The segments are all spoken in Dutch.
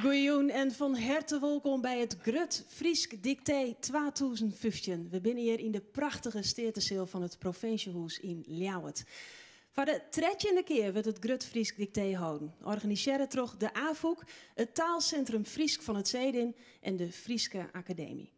Goeiejoen en van harte welkom bij het Grut Friesk Dicté 2015. We binnen hier in de prachtige steertenzeel van het Provinciehuis in Ljouwert. Voor de 13e keer wordt het Grut Friesk Dicté houden. Organiseren toch de AVOEK, het taalcentrum Friesk van het Zedin en de Frieske Academie.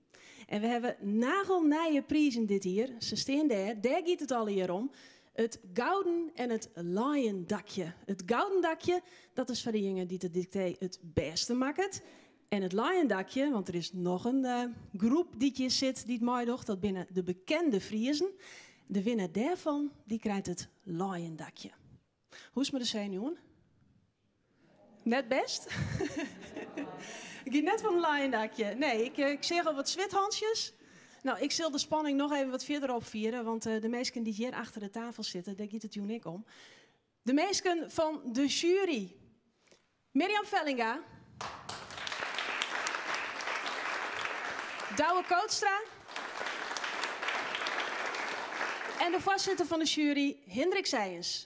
En we hebben nagelnije prijzen dit hier. Ze staan daar gaat het al hier om. Het gouden en het lion-dakje. Het gouden dakje, dat is voor de jongen die het dicté het beste maakt. En het lion-dakje, want er is nog een groep die hier zit die het mooi doet, dat binnen de bekende Friezen. De winnaar daarvan, die krijgt het lion-dakje. Hoe is het met de zenuwen? Net best? Ik ga net van een lion-dakje. Nee, ik zeg al wat zwithansjes. Nou, ik zal de spanning nog even wat verder opvieren, want de meesten die hier achter de tafel zitten, daar gaat het uniek om. De meesten van de jury. Mirjam Vellinga. Douwe Kootstra. En de voorzitter van de jury, Hendrik Seijens.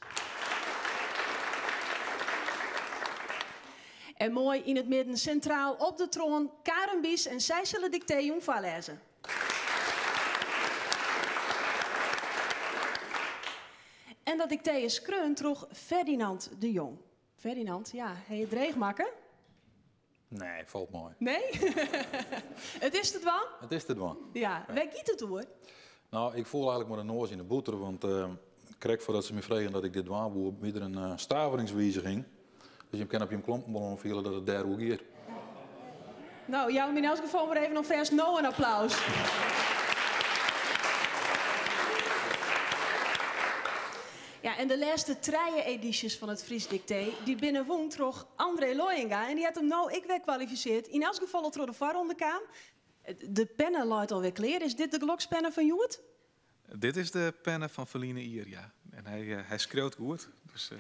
En mooi in het midden, centraal op de troon, Karen Bies en zij zullen dicté jong voorlezen. En dat dicté is kreun droeg Ferdinand de Jong. Ferdinand, ja, heb je het dreigmakken? Nee, valt mooi. Nee? Het is het wel? Het is het wel. Ja, waar gaat het hoor? Nou, ik voel eigenlijk maar een noos in de boeter, want ik kreeg voordat ze me vregen dat ik dit waar weer een staveringswijziging. Dus je kan op je klompenballon vielen dat het daar ook hier. Nou, jou in elk geval maar even nog vers no een applaus. Ja, en de laatste treien edities van het Fries Dicté, die binnenwoont toch André Looyenga. En die had hem nou ik weer kwalificeerd. In elk geval al door de varronde kwam. De pennen luidt alweer clear. Is dit de glokspennen van Joet? Dit is de pennen van Feline Ier, ja. En hij schreeuwt goed. Dus,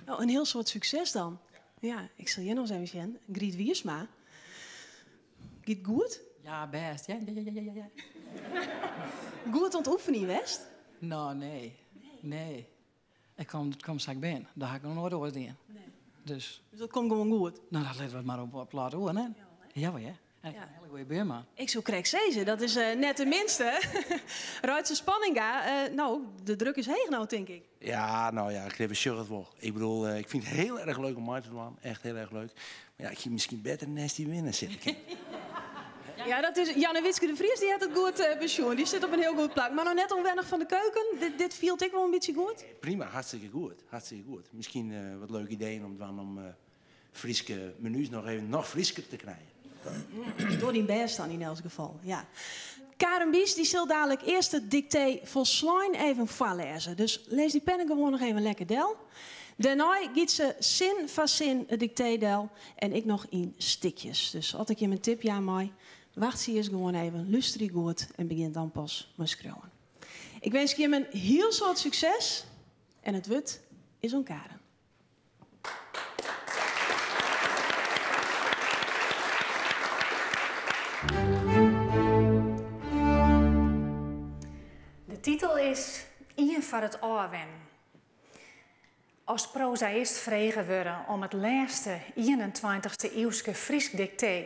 Nou, een heel soort succes dan. Ja, ik zal je nog eens even zien. Griet Wiersma. Gaat goed? Ja, best. Ja. Goed aan het oefenen, West? Nou, nee. Ik kom straks binnen. Daar ga ik nog nooit over doen. Nee. Dus Dat komt gewoon goed. nou, dat laten we maar op laten horen, hè? Ja, ja. Hij is een hele goede buurman. Ik zou krijg zezen, dat is net de minste. Ruitse Spanninga, nou, de druk is heeg nou, denk ik. Ja, nou ja, ik geef een shirt wel. Ik bedoel, ik vind het heel erg leuk om mee te doen. Echt heel erg leuk. Maar ja, ik ging misschien beter naast die winnen zitten. Ja, dat is Janne Witske de Vries, die heeft het goed pensioen. Die zit op een heel goed plak. Maar nog net onwennig van de keuken. Dit viel ik wel een beetje goed. Prima, hartstikke goed. Hartstikke goed. Misschien wat leuke ideeën om Frieske menus nog frisker te krijgen. Door die best dan in elk geval, ja. Karen Bies, die zal dadelijk eerst het dicté volslijn even voorlezen. Dus lees die pennen gewoon nog even lekker del. Daarna giet ze zin voor zin het dicté del. En ik nog in stikjes. Dus als ik je mijn tip ja mooi, wacht zie eens gewoon even, luister je goed en begin dan pas met schreeuwen. Ik wens je een heel soort succes. En het wut is om Karen. De titel is Ien voor het oorwen. Als prozaïst vregen worden om het laatste 21e eeuwse Friesk dicté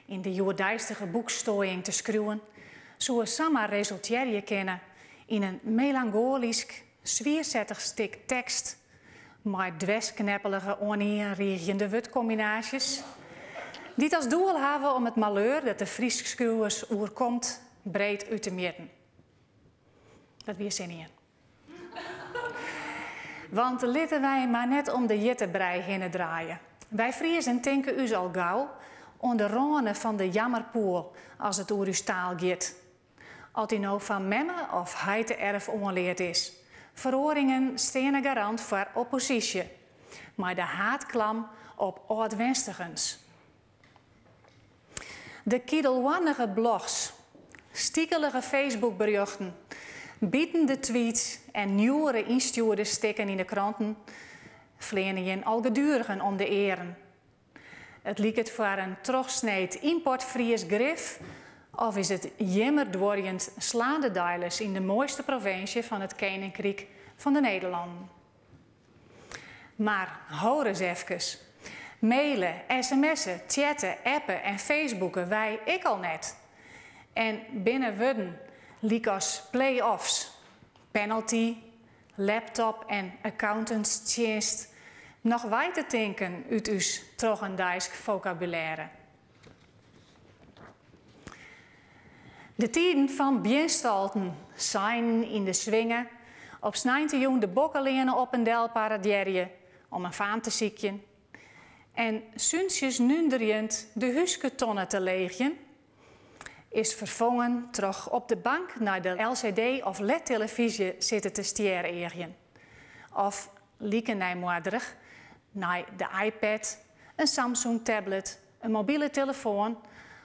in de joerdijstige boekstooiing te schreeuwen, zou samen resulteren kunnen in een melancholisch, zwierzettig stuk tekst met dweskneppelige, oninrichtende woordcombinaties, die als doel hebben om het malheur dat de Friesk schreeuwers oerkomt breed uit te meten. Dat weer zin in. Want litten wij maar net om de jittebrei heen draaien. Wij Friezen denken u al gauw aan de ronen van de jammerpoel als het oer uw taal gaat. Als die nou van memme of heite erf onleerd is. Veroringen stenen garant voor oppositie. Maar de haatklam op oud-wenstigens. De kiedelwannige blogs, stiekelige Facebookberichten, bietende tweets en nieuwere instuurde stikken in de kranten vleenen je al gedurigen om de eren. Het liek het voor een terugsneed importfries grif of is het jimmerdworjend slaande deilers in de mooiste provincie van het Koninkrijk van de Nederlanden. Maar hoor eens even. Mailen, sms'en, chatten, appen en facebooken wij ik al net. En binnen worden, liek als play-offs, penalty, laptop en accountantsdienst, nog wij te denken uit uw trogendijsk vocabulaire. De tijden van bienstalten zijn in de swingen, op 19 jong de bokken op een delparadjerje om een faam te ziekjen. En sunsjes nunderjend de husketonnen te leegjen, is vervangen terug op de bank naar de LCD of LED-televisie zitten te stieren. Of lieken nijmoederig naar de iPad, een Samsung tablet, een mobiele telefoon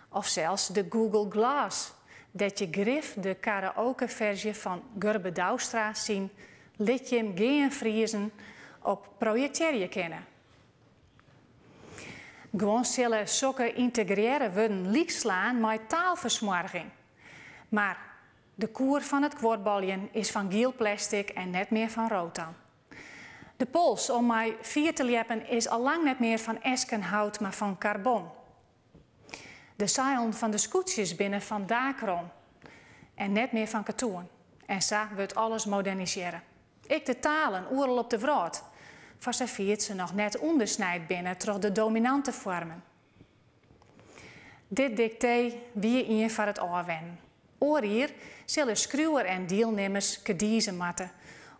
of zelfs de Google Glass. Dat je grif de karaoke-versie van Gurbe Douwstra zien, liet je hem geen vriezen op projecteer kennen. Gewoon zullen zulke integreren worden liekslaan met taalversmorging. Maar de koer van het kwartbaljen is van geel plastic en net meer van rotan. De pols om mij vier te liepen is al lang net meer van eskenhout, maar van carbon. De zeilen van de scootjes binnen van daakron en net meer van katoen. En zo wordt alles moderniseren. Ik de talen, oerel op de wraad. Van ze viert ze nog net ondersnijd binnen door de dominante vormen. Dit dicté wie in van het aanwennen. Oor hier zullen schruwer en deelnemers kediezen matten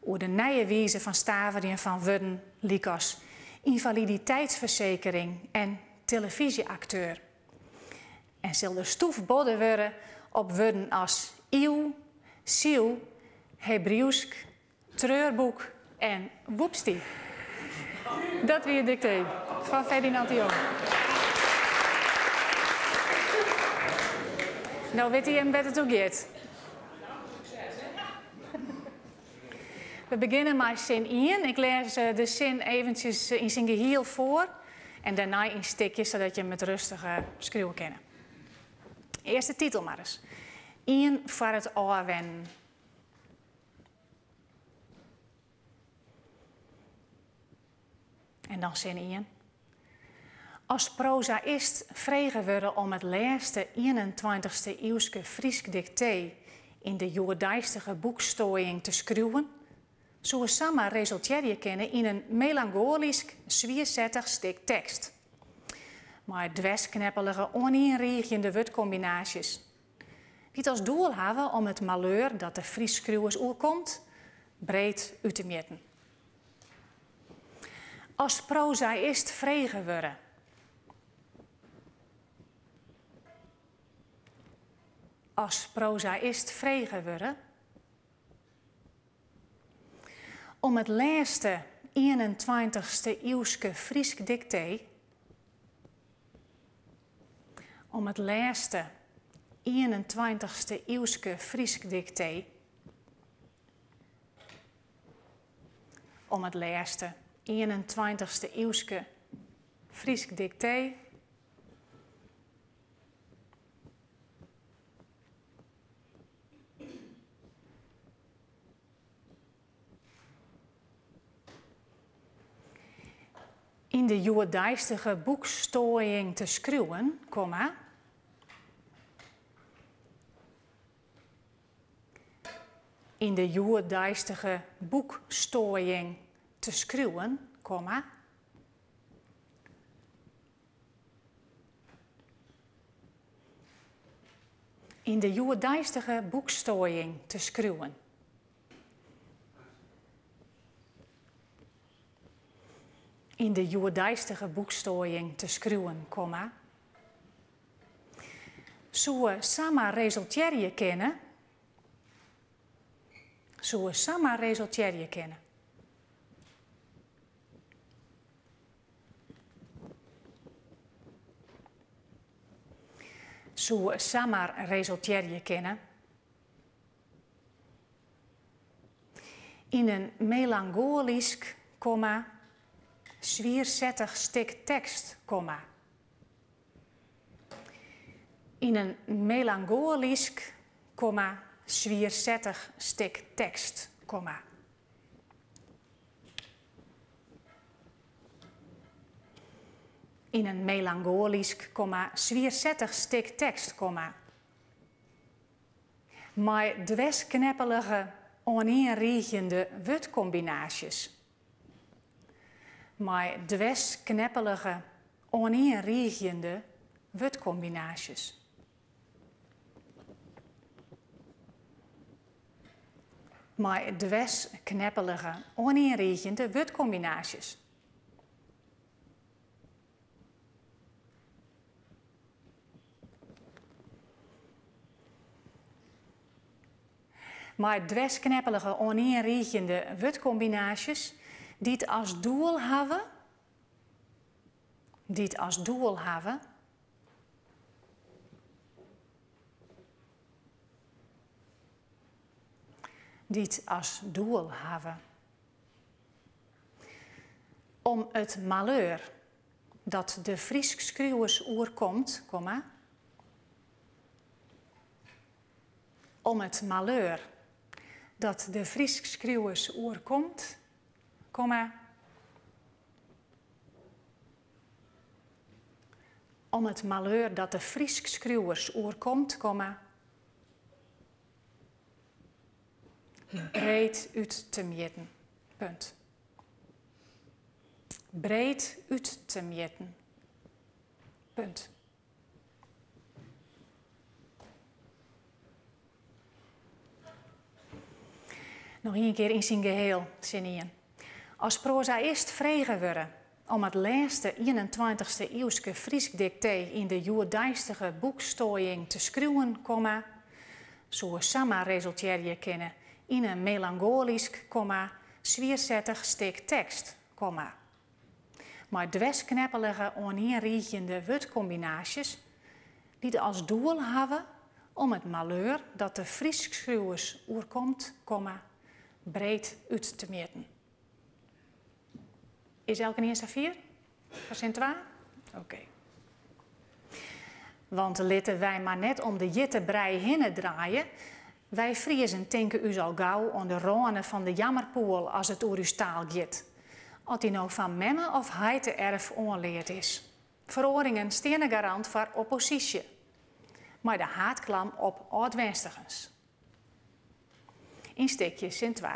over de nieuwe wijze van staveren van worden, likos, invaliditeitsverzekering en televisieacteur. En zal de stoef bodden worden op woorden als eeuw, ziel, Hebreeuwsk, treurboek en woepstie. Dat weer dicté van Ferdinand de Jong. Nou weet hij hem wat het ook gaat. We beginnen met zin 1. Ik lees de zin eventjes in zijn geheel voor. En daarna in stukjes, zodat je hem met rustig schreeuwen kan. Eerste titel maar eens. 1 voor het aanwennen. En dan zin 1. Als prozaïst vregen we om het laatste 21ste eeuwske Friesk dicté in de joodijstige boekstooiing te schreeuwen, zo we samen resulteren kennen in een melancholisch, zwierzettig stuk tekst. Maar dwerskneppelige, oninriegende woordcombinaties. Die als doel hebben om het malheur dat de Fries schreeuwers oorkomt, breed uit te meten. Als prozaïst vregen we. Als prozaïst vregen we. Om het laatste 21ste eeuwske Friesk dicté. Om het laatste 21ste eeuwske Friesk dicté. Om het laatste 21ste eeuwske Friesk dicté. In de joodijstige boekstooiing te schreeuwen, komma. In de joodijstige boekstooiing te schreeuwen, komma. In de joodijstige boekstooiing te schreeuwen. In de joodijstige boekstooiing te schreeuwen, komma. Zo we samen resulteren kennen. Zo we samen resulteren kennen. Zo we samen resulteren kennen. In een melancholisch, komma, zwierzettig stuk tekst, komma. In een melancholisch, komma, zwierzettig stuk tekst, komma. in een melancholisch, zwierzettig stuk tekst, maar dweskneppelige, oneenriechende woordcombinaties. Maar dweskneppelige, oneenriechende woordcombinaties. Maar dweskneppelige, oneenriechende woordcombinaties. Maar dweskneppelige, oneenriechende woordcombinaties die het als doel hebben, die het als doel hebben om het malheur dat de Friesk schreeuwers oerkomt, om het malheur dat de Friesk schreeuwers oerkomt, om het malheur dat de Friesk schreeuwers oerkomt, breed uit te meten. Punt. Breed uit te meten. Punt. Nog een keer in zijn geheel, zin in. Als prozaïst vregen worden om het laatste 21e eeuwse Friesk dicté in de joerdijstige boekstooiing te schreeuwen, zo samen resulteren kennen in een melancholisch, zwierzettig stuk tekst, maar dweskneppelige, oneenriechende woordcombinaties die als doel hebben om het malheur dat de Friesk schreeuwers oerkomt, breed uit te meten. Is elke eerste 4? Was in 2? Oké. Want litten wij maar net om de jitte brei hinnen draaien. Wij Friezen denken u al gauw aan de ronen van de jammerpoel als het oer uw taal gaat. Als die nou van memme of heite erf onleerd is. Veroringen stenen garant voor oppositie. Maar de haatklam op oud-Wenstigens. In stukje sint 2.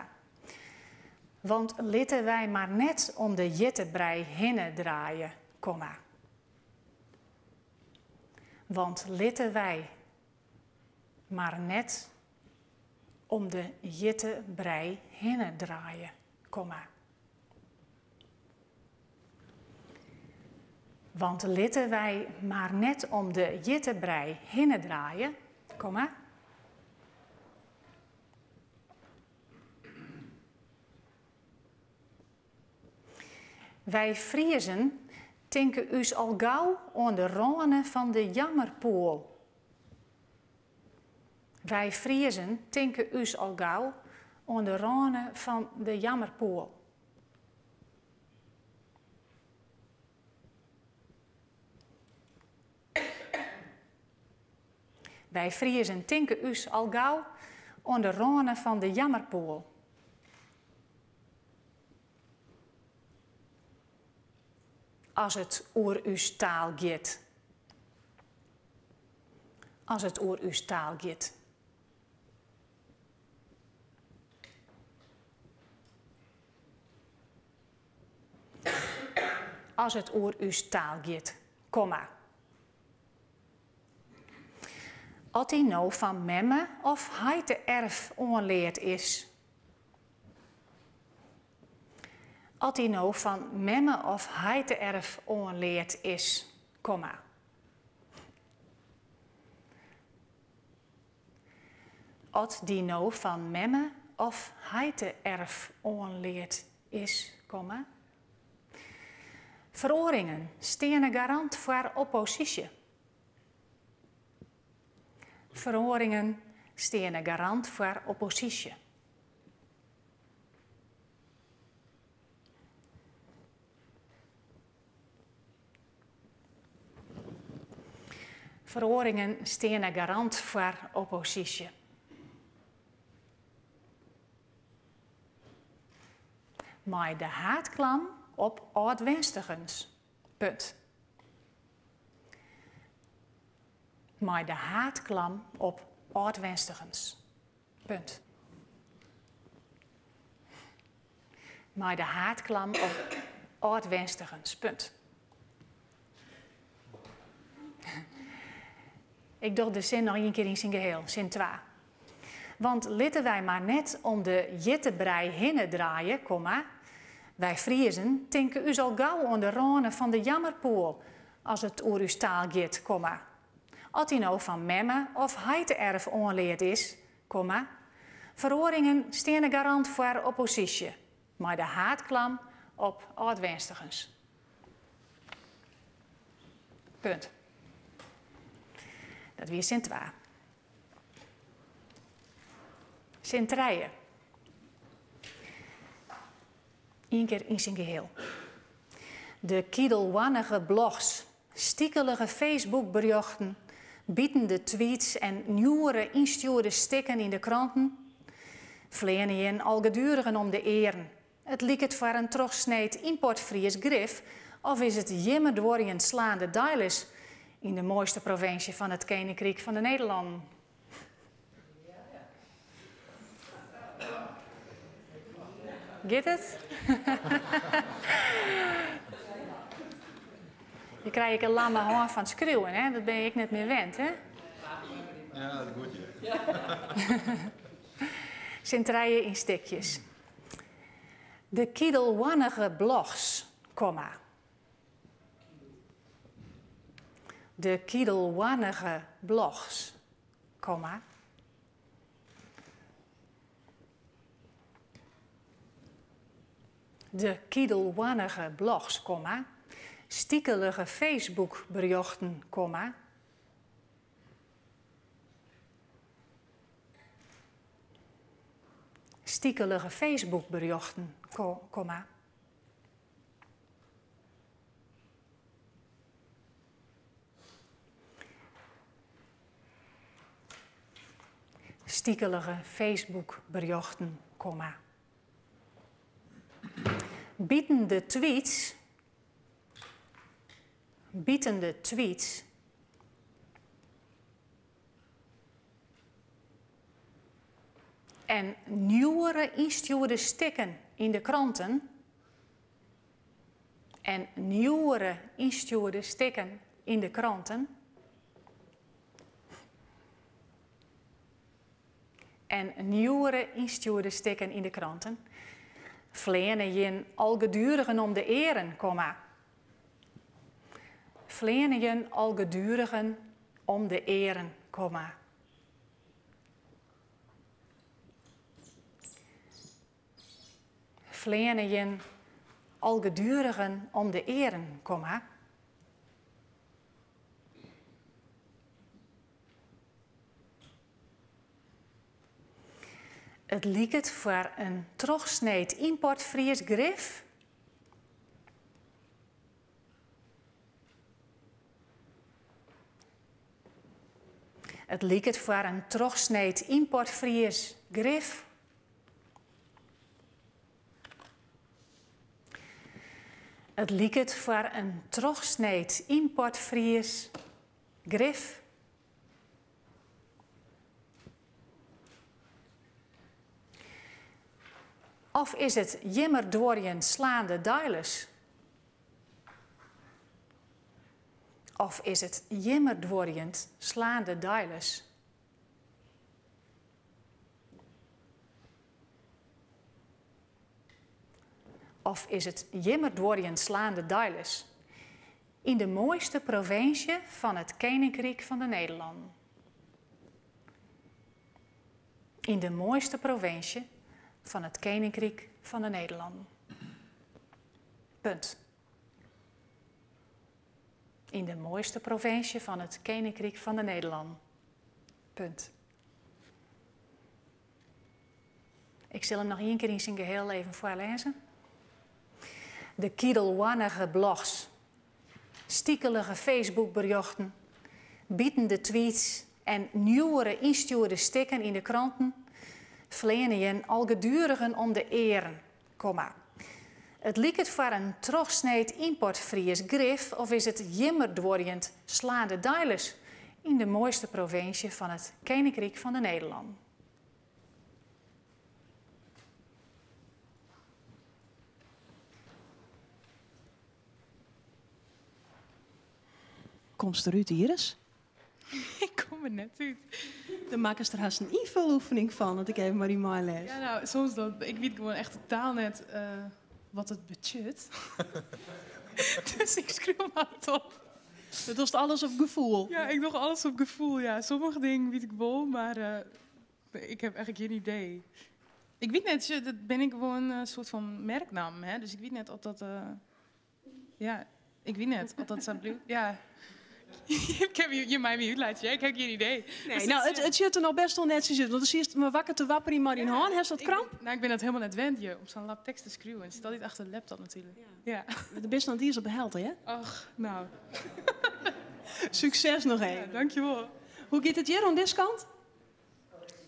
Want litten wij maar net om de jittebrei hinnen draaien, Want litten wij maar net om de jittebrei hinnen draaien, Want litten wij maar net om de jittebrei hinnen draaien, Wij Friezen denken us al gauw aan de ronen van de jammerpoel. Wij Friezen denken us al gauw aan de ronen van de jammerpoel. Wij Friezen denken us al gauw aan de ronen van de jammerpoel. Als het oer uw taal gaat. Als het oer uw taal gaat. Als het oer uw taal gaat, Als die nou van memme of heite erf onleerd is. Als die nou van memme of heite erf onleerd is, Als die nou van memme of heite erf onleerd is, Veroringen stenen garant voor oppositie. Veroringen stenen garant voor oppositie. Veroringen stenen garant voor oppositie. Maar de haatklam op oud-Wenstigens. Punt. maar de haatklam op oud-Wenstigens. Punt. Maar de haatklam op oud-Wenstigens. Punt. Ik doe de zin nog een keer in zijn geheel, zin 2. Want litten wij maar net om de jittebrei hinnen draaien, komma. Wij Friezen denken u al gauw aan de ronen van de jammerpoel als het oer uw taal gaat, komma. Als hij nou van memme of heiteerf onleerd is, komma. Veroringen staan garant voor oppositie, maar de haatklam op oud-Wenstigens. Punt. Dat weer zin 2. Zin 3. Eén keer in zijn geheel. De kiedelwannige blogs, stiekelige Facebookberichten, bietende tweets en nieuwere instuurde stikken in de kranten, vleenen al gedurigen om de eren. Het liek het voor een terugsneed importfries grif, of is het jimmer door een slaande deiles in de mooiste provincie van het Koninkrijk van de Nederlanden. Get het? Je krijgt een lamme hand van schreeuwen, hè? Dat ben ik net meer wend, hè? Ja, dat is goed, ja. Sint-rijen in stikjes. De kiedelwannige blogs, komma. De kiedelwannige blogs, komma. De kiedelwannige blogs, komma. Stiekelige Facebookberichten, komma. Stiekelige Facebookberichten, komma. Stiekelige Facebookberichten, komma. Bietende tweets. Bietende tweets. En nieuwere instuurde stikken in de kranten. En nieuwere instuurde stikken in de kranten. En nieuwere instuurde stikken in de kranten. Vleenen je al gedurigen om de eren, komma. Vleenen je al gedurigen om de eren, komma. Vleenen je al gedurigen om de eren, komma. Het liek het voor een terugsneed importfries grif. Het liek het voor een terugsneed importfries grif. Het liek het voor een terugsneed importfries grif. Of is het jimmer doorjen slaande deiles? Of is het jimmer doorjen slaande deiles? Of is het jimmer doorjen slaande deiles? In de mooiste provincie van het Koninkrijk van de Nederlanden. In de mooiste provincie van het Koninkrijk van de Nederlanden. Punt. In de mooiste provincie van het Koninkrijk van de Nederlanden. Punt. Ik zal hem nog één keer in zijn geheel even voorlezen. De kiedelwannige blogs, stiekelige Facebookberichten, bietende tweets en nieuwere instuurde stikken in de kranten vleenen je al gedurigen om de eren, komma. Het liek het voor een terugsneed importfries grif of is het jimmer doorjend slaande deiles in de mooiste provincie van het Koninkrijk van de Nederlanden. Komst eruit, Iris? Ik kom er net uit. Dan maken ze er haast een invuloefening van, dat ik even maar die mail lees. Ja, nou, soms dan. Ik weet gewoon echt totaal net wat het budget. Dus ik schreeuw maar het op. Dat was alles op gevoel. Ja, ik doe alles op gevoel. Ja, sommige dingen weet ik wel, maar ik heb eigenlijk geen idee. Ik weet net, dat ben ik gewoon een soort van merknaam, hè? Dus ik weet net of dat. Ja, ik weet net of dat zo blijft. Ja. Ik heb je mij weer uitlaatje. Ik heb geen idee. Nee, Dus nou, het zit er nog best wel net zo zitten. Want dan zie je me wakker te wapperen maar in hand. Heeft dat kramp? Ik ben dat helemaal net wend, je, om zo'n lap tekst te schreeuwen. Het zit altijd achter de laptop natuurlijk. Ja. De best nog die is op de helder, hè? Ach, nou. Succes nog Ja, even. dankjewel. Hoe gaat het hier aan deze kant?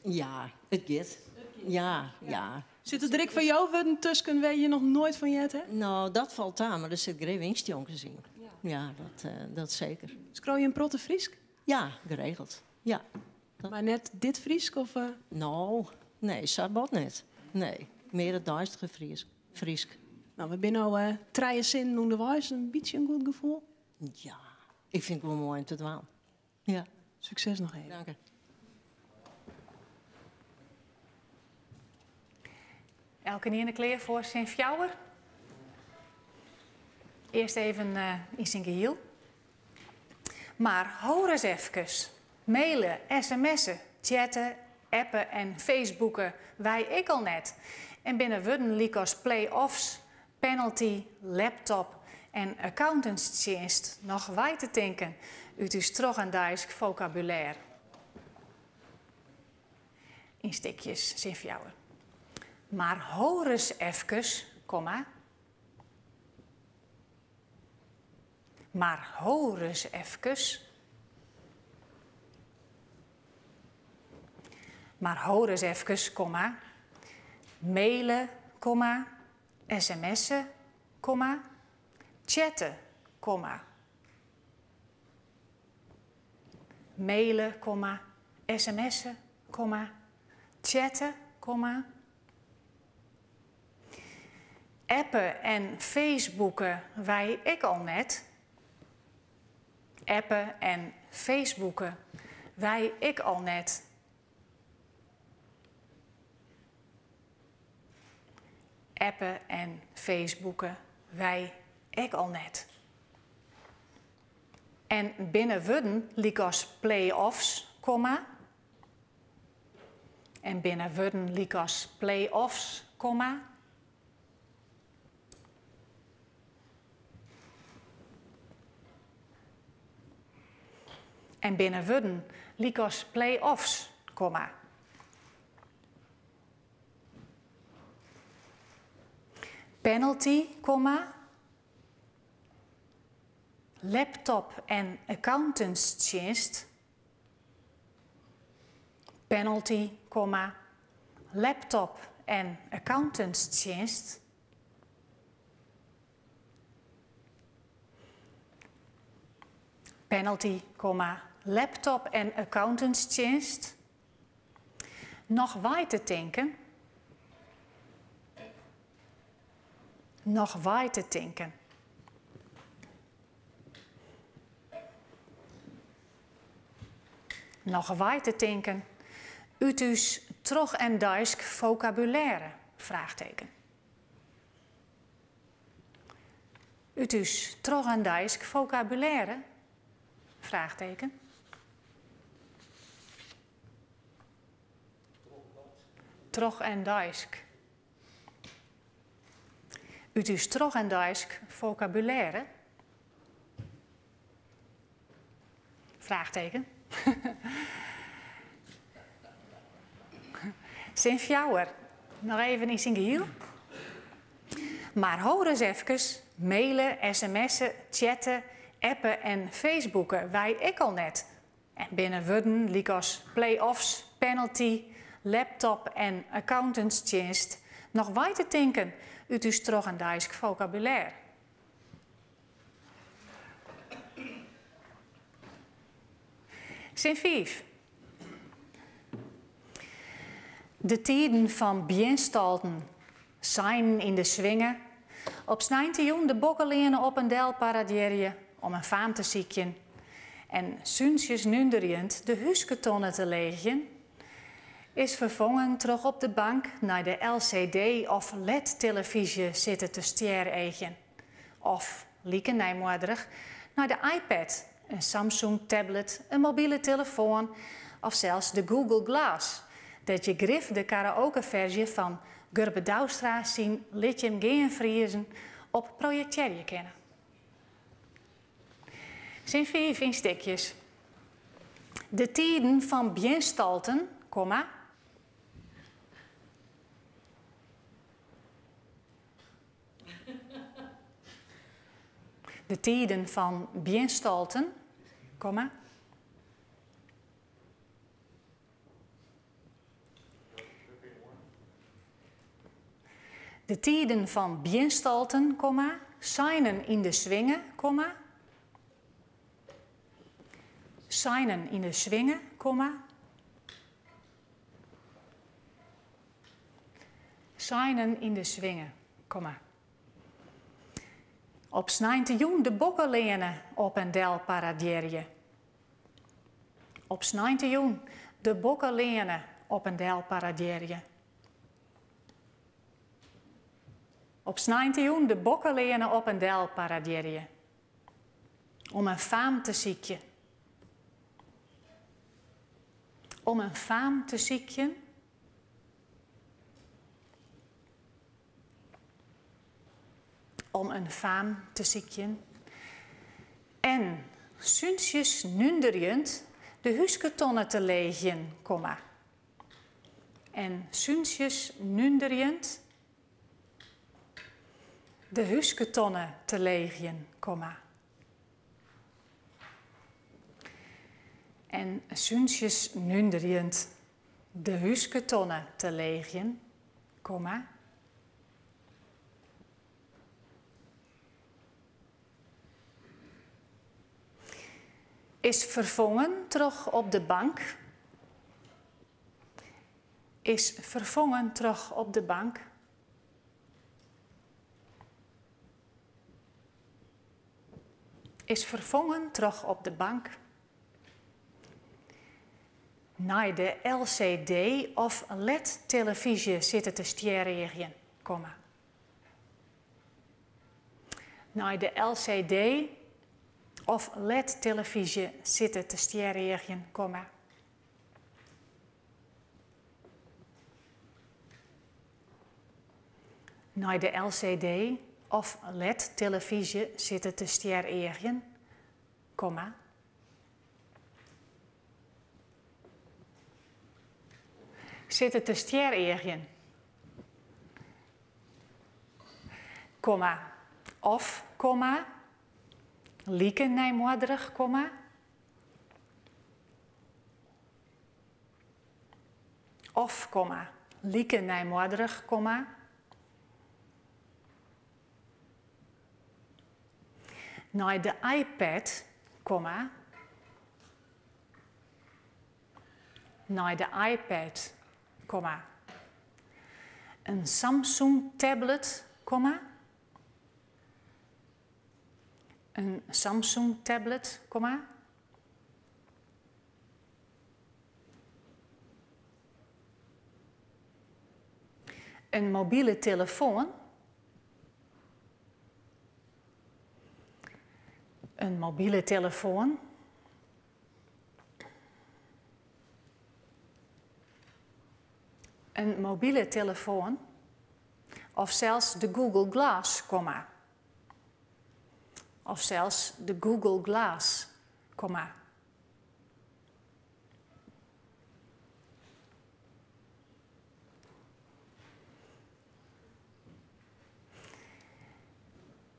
Ja, het gaat. Ja. Zit er direct van jou worden tussen waar je nog nooit van je hebt, hè? Nou, dat valt aan, maar er zit geen winstjonkers in. Ja, dat zeker. Scroll je een protte Friesk? Ja, geregeld. Ja. Maar net dit Friesk of... Nou, nee, sabot net. Nee, meer het duistere Friesk. Nou, we zijn nou treien zin noemde wijs. Een beetje een goed gevoel. Ja, ik vind het wel mooi om te dwalen. Ja, Succes nog even. dank je. Elke in de kleer voor Sint-Fjouwer. Eerst even in zijn geheel. Maar hoor eens even. Mailen, sms'en, chatten, appen en facebooken wij ik al net. En binnen worden Lycos play-offs, penalty, laptop en accountantsdienst nog wij te denken uit uw strogendijsk vocabulaire. In stikjes, Sint-Fjouwer. Maar hoor eens even, komma. Maar hoor eens even. Maar hoor eens even, komma. Mailen, komma. sms'en, komma. Chatten, komma. Mailen, komma. sms'en, komma. Chatten, komma. Appen en facebooken wij ik al net. Appen en facebooken wij ik al net. Appen en facebooken wij ik al net. En binnen worden Lycos play-offs, komma. En binnen worden Lycos play-offs, komma. En binnen worden Lycos play-offs, komma. Penalty, komma. Laptop en accountantsdienst. Penalty, komma. Laptop en accountantsdienst. Penalty, komma. Laptop en accountantsdienst. Nog wij te denken. Nog wij te denken. Nog wij te denken. Uit uw trog en duisk vocabulaire? Vraagteken. Uit uw trog en duisk vocabulaire? Vraagteken. Trog en duisk. Uit uw trog en duisk vocabulaire? Vraagteken. Sint-Fjouwer, nog even in zijn geheel. Maar hoor eens even, mailen, sms'en, chatten, appen en facebooken wij ik al net. En binnen worden Lycos play-offs, penalty, laptop en accountantsdienst nog wij te denken uit uw strogendijsk vocabulaire. Zin 5. De tijden van bienstalten zijn in de swingen. Op 19 de bokkelenen op een del paradierie om een faam te ziekjen. En sunsjes nunderend de husketonnen te leegjen. Is vervangen terug op de bank naar de LCD of LED-televisie zitten te stier-egen. Of, lieke nijmoederig, naar de iPad, een Samsung-tablet, een mobiele telefoon of zelfs de Google Glass. Dat je grif de karaoke-versie van Gurbe Douwstra zien Lithium Geen Vriezen op projecteerje kennen. Zin 5 in stikjes. De tijden van bienstalten, komma. De tijden van bienstalten, komma. De tijden van bienstalten, komma, zijnen in de swingen, komma. Zijnen in de swingen, komma. Zijnen in de swingen, komma. Op 19 de bokkelenen op een del paradierie. Op 19 de bokkelenen op een del paradierie. Op 19 de bokkelenen op een del paradierie. Om een faam te ziekje. Om een faam te ziekjen. Om een faam te ziekjen. En sunsjes nunderjend de husketonnen te leegjen, komma. En sunsjes nunderjend de husketonnen te leegjen, komma. En sunsjes nunderjend de husketonnen te leegjen, komma. Is vervangen terug op de bank. Is vervangen terug op de bank. Is vervangen terug op de bank. Naar de LCD of LED-televisie zitten te stieren, komma. Naar de LCD of LED-televisie zitten te stieren, komma. Naar de LCD of LED-televisie zitten te stieren, komma. Zitten te stieren, komma. Of, komma. Lieke nijmoederig, komma. Of, komma. Lieke nijmoederig, komma. Naar de iPad, komma. Naar de iPad, komma. Een Samsung tablet, komma. Een Samsung tablet, komma. Een mobiele telefoon. Een mobiele telefoon. Een mobiele telefoon. Of zelfs de Google Glass, komma. Of zelfs de Google Glass, komma.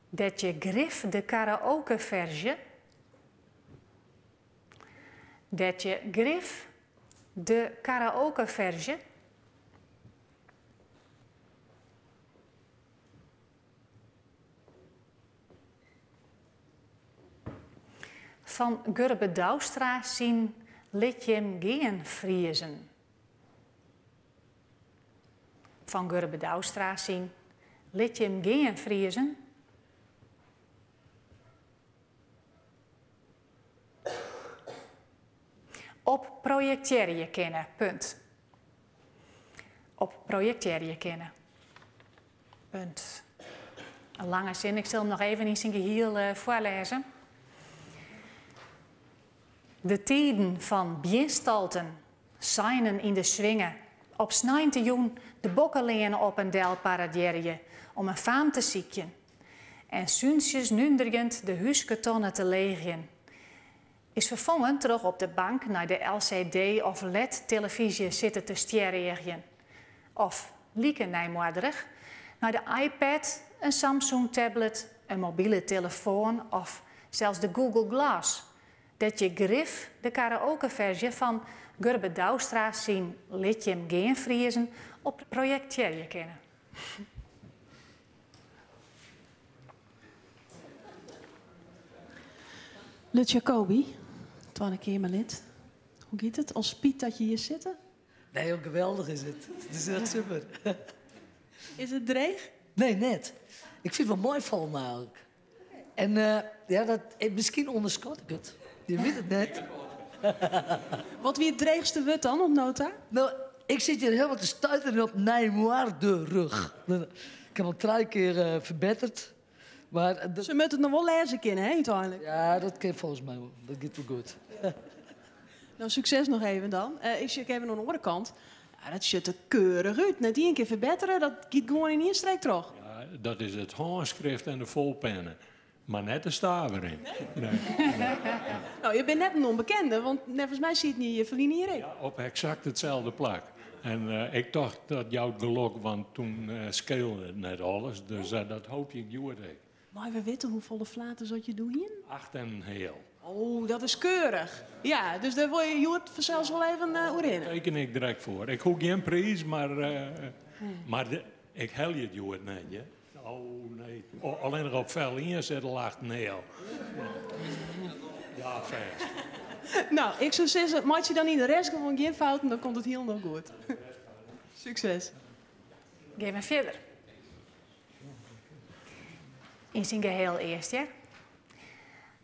Dat je grif de karaoke-versie. Dat je grif de karaoke-versie. Van Gurbe Douwstra zien Lit je hem geen vriezen. Van Gurbe Douwstra zien. Lit je hem geen vriezen. Op projecteren kennen. Punt. Op projecteren kennen. Punt. Een lange zin, ik zal hem nog even in zijn geheel voorlezen. De tijden van bienstalten zijnen in de swingen. Op 19 joen de bokken lenen op een del paradjerje om een faam te ziekjen. En zunsjes nundergend de husketonnen te leegjen. Is vervangen terug op de bank naar de LCD of LED-televisie zitten te stjerren. Of, lieke nijmoorderig, naar de iPad, een Samsung-tablet, een mobiele telefoon of zelfs de Google Glass. Dat je grif de karaoke-versie van Gurbe Douwstra zien Lit je hem geen vriezen op projecteren kennen. Lut Jacobi, 12 keer maar lid. Hoe gaat het als Piet dat je hier zit? Nee, hoe geweldig is het. Het is echt super. Is het dreig? Nee, net. Ik vind het wel mooi vallen eigenlijk. En ja, misschien onderschat ik het. Je weet het net. Wat wie het dreigste wordt dan op nota? Nou, ik zit hier helemaal te stuiteren op Nijmoar de rug. Ik heb al 3 keer verbeterd. Maar, Ze moeten het nog wel lezen kunnen, hè, uiteindelijk. Ja, dat kan volgens mij wel. Dat gaat wel goed. Nou, succes nog even dan. Ik zie even aan de andere kant. Ja, dat ziet er keurig uit. Net 1 keer verbeteren, dat gaat gewoon in 1 streek terug. Ja, dat is het handschrift en de volpennen. Maar net de stavering. Nee. Nou, je bent net een onbekende, want volgens mij zie je het niet je verliezen hierin. Ja, op exact hetzelfde plak. En ik dacht dat jouw gelok, want toen scheelde het net alles. Dus dat hoop je goed. Maar we weten hoeveel flaten zat je doen hier? 8 en heel. Oh, dat is keurig. Ja, dus daar wil je Joert zelfs wel even in. Teken ik direct voor. Ik hoef geen prijs, maar ik hel je het Joert net. Ja? Oh nee. Alleen nog op vel inzetten lacht neel. Ja, vast. Nou, ik zou zeggen, maak je dan in de rest gewoon geen fouten, dan komt het heel nog goed. Succes. Gaan we verder. In zijn geheel eerst, ja.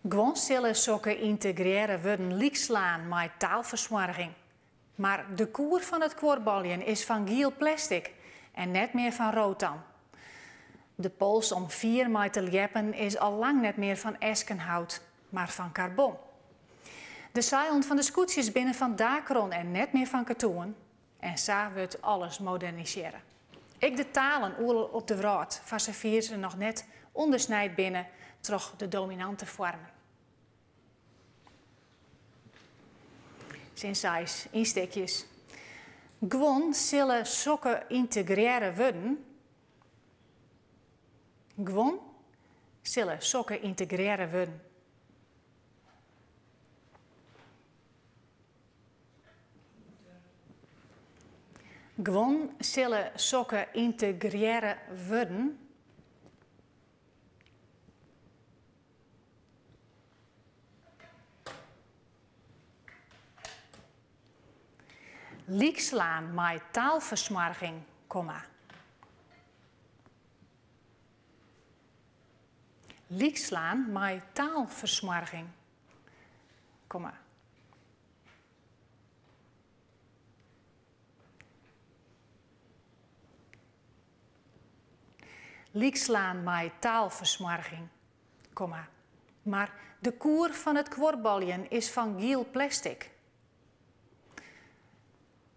Gewoon zullen zulke integreren worden liekslaan met taalverzwarging. Maar de koer van het koorbaljen is van giel plastic en net meer van rotan. De pols om 4 met te ljeppen is al lang net meer van eskenhout, maar van carbon. De zeilen van de scootjes binnen van dakron en net meer van katoen. En zo wordt alles moderniseren. Ik de talen oerl op de wraad, van ze vier ze nog net ondersnijd binnen, terug de dominante vormen. Sinds 6 instekjes. Gewoon zullen zulke integreren worden. Gewoon zullen zulke integreren worden. Gewoon zullen zulke integreren worden. Liekslaan met taalversmarging, komma. Liekslaan met taalversmarging, komma. Liekslaan met taalversmarging, komma. Maar de koer van het kworbaljen is van giel plastic.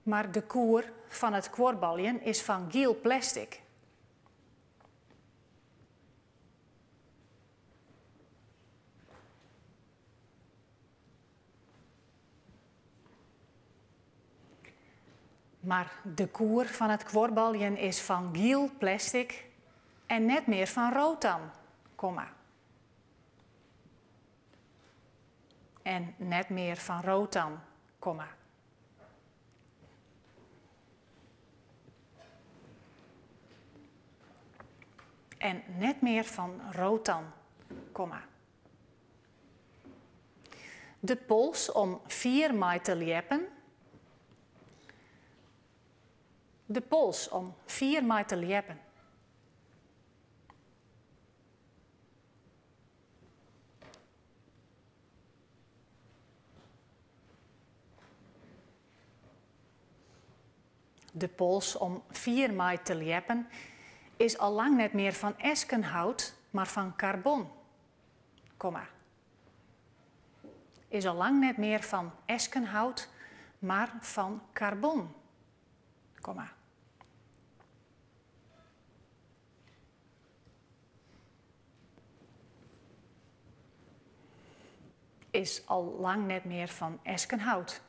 Maar de koer van het kworbaljen is van giel plastic. Maar de koer van het kworbaljen is van giel plastic en net meer van rotan, komma. En net meer van rotan, komma. En net meer van rotan, komma. De pols om 4 mei te liepen. De pols om 4 mei te liepen. De pols om 4 mei te liepen is al lang niet meer van eskenhout, maar van carbon. Komma. Is al lang niet meer van eskenhout, maar van carbon. Komma. Is al lang niet meer van eskenhout,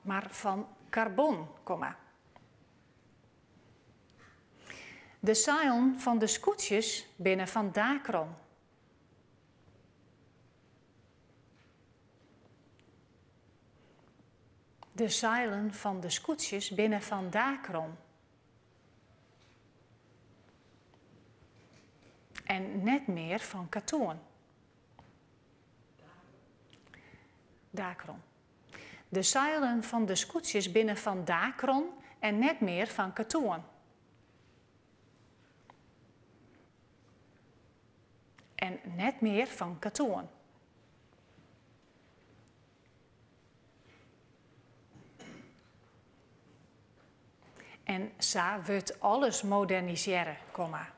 maar van carbon. Komma. De zeilen van de scootjes binnen van Dacron. De zeilen van de scootjes binnen van Dacron. En net meer van katoen. Dacron. De zeilen van de scootjes binnen van Dacron en net meer van katoen. En net meer van katoen. En zo wordt alles moderniseren, komma.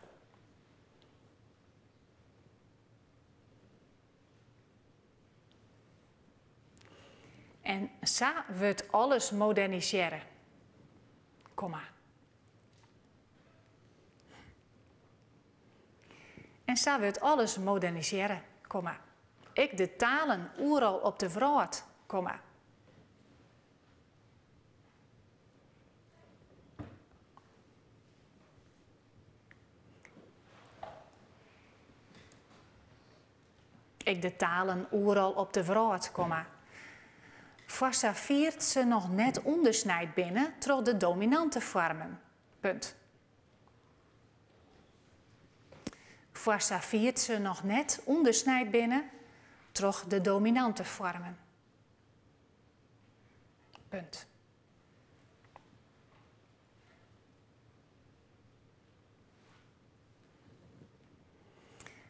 En zo wordt alles moderniseren, komma. En zo wordt alles moderniseren, komma. Ik de talen overal op de vraat, komma. Ik de talen overal op de vraat, komma. Vasta viert ze nog net ondersnijd binnen troch de dominante vormen. Punt. Vasta viert ze nog net ondersnijd binnen troch de dominante vormen. Punt.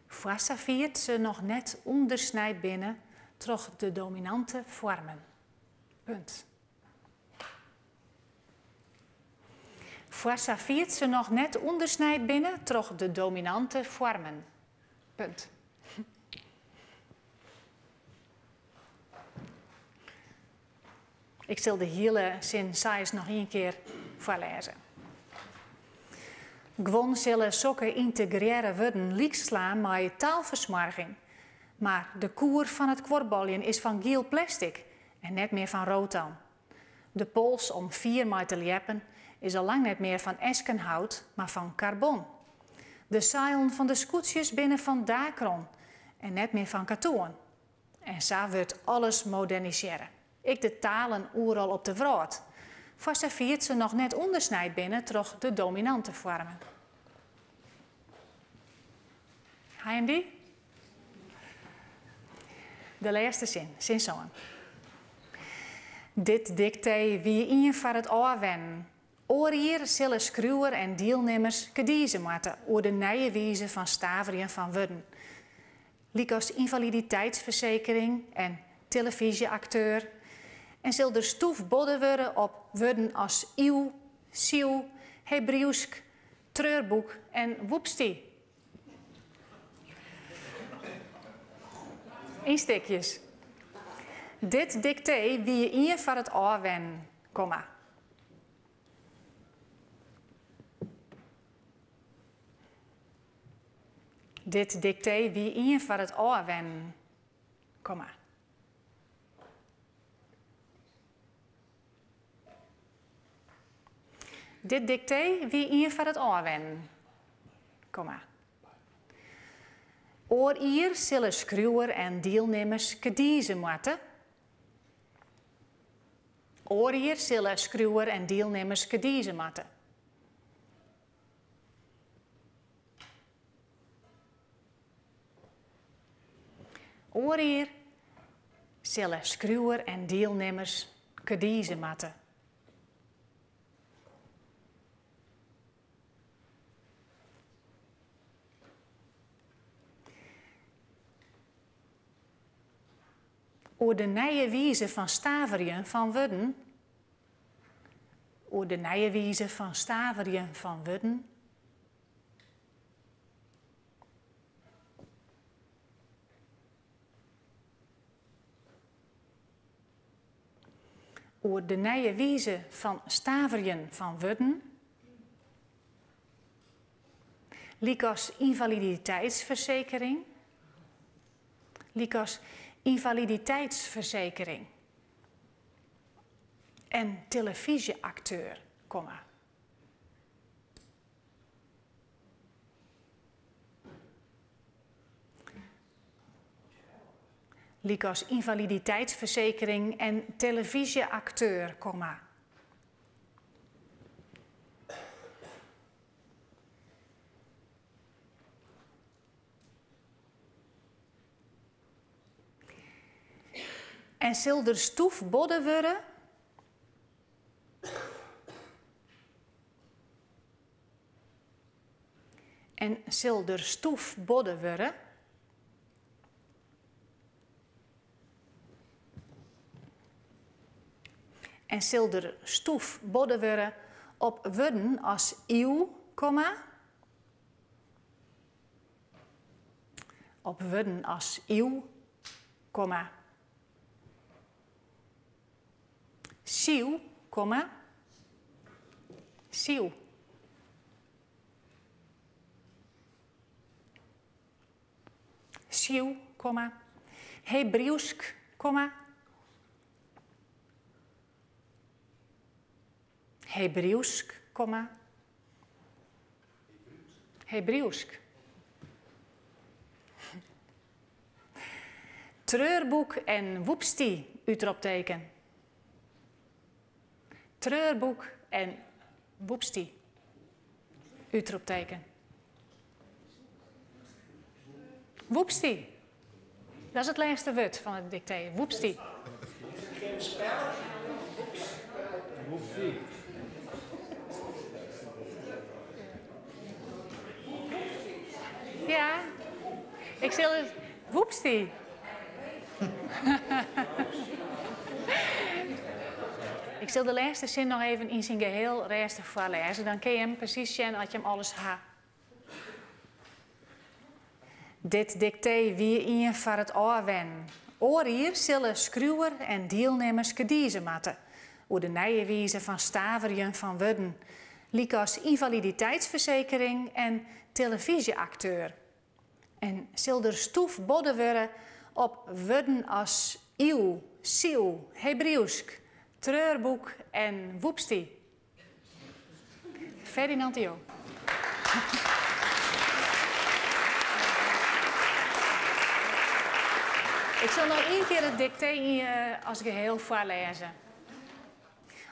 Vasta viert ze nog net ondersnijd binnen troch de dominante vormen. Punt. Vasta viert ze nog net ondersnijd binnen troch de dominante vormen. Punt. Ik zal de hele zin saais nog een keer voorlezen. Gewoon zullen zulke integreren worden liekslaan met taalversmarging. Maar de koer van het kwartbaljen is van geel plastic en net meer van rotan. De pols om 4 mei te liepen is al lang niet meer van eskenhout, maar van carbon. De zeilen van de scootjes binnen van Dacron en net meer van katoen. En zo wordt alles moderniseren. Ik de talen overal op de vraat. Vast viert ze nog net ondersnijd binnen troch de dominante vormen. Ga je die? De laatste zin zo. Dit dicté wie in voor het aanwennen. Oorhier zullen schruwer en deelnemers kediezen moeten over de nieuwe wijze van staveren van worden. Liek als invaliditeitsverzekering en televisieacteur. En zal er stoef bodden worden op worden als eeuw, ziel, Hebreeuwsk, treurboek en woepstie. Instekjes. Dit dicté wie je in voor het aanwennen, komma. Dit dicté wie in voor het aanwennen, komma. Dit dicté wie in voor het aanwennen, komma. Oor hier zullen schruwer en deelnemers kediezen moeten. Oor hier zullen schruwer en deelnemers kediezen moeten. Oor hier zullen schreeuwer en deelnemers kediezen matten. Oor de nije wijze van staveriën van Wudden. Oor de nije wijze van staveriën van Wudden. Oor de nije wijze van staveriën van Wudden. Liek invaliditeitsverzekering. Liek invaliditeitsverzekering. En televisieacteur, komma. Liek invaliditeitsverzekering en televisieacteur, komma. En zal er stoef bodden worden? En zal er stoef bodden worden? En zal er stoef bodden worden op Wudden als eeuw, komma? Op Wudden als eeuw, komma. Sieuw, komma. Sieuw. Sieuw, komma. Hebreeuwsk, komma. Hebreeuwsk, komma. Hebreeuwsk. Treurboek en woepstie, uitroepteken. Treurboek en woepstie. Uitroepteken. Woepstie. Dat is het laatste woord van het dicté. Woepstie. Ja, ik zal het. Woepstie. Ik zal de laatste zin nog even in zijn geheel rustig voorlezen. Dan kun je hem precies zien als je hem alles ha. Dit dicté wie in voor het oorwen. Oor hier zullen schreeuwer en deelnemers kediezen matten. Oor de nije wijze van staveriën van Wudden. Liek als invaliditeitsverzekering en televisieacteur. En zal er stoef bodden worden op Wudden als eeuw, sieuw, Hebreeuwsk, treurboek en woepstie. Ferdinand de Jong. Ik zal nog één keer het dicté als geheel voorlezen.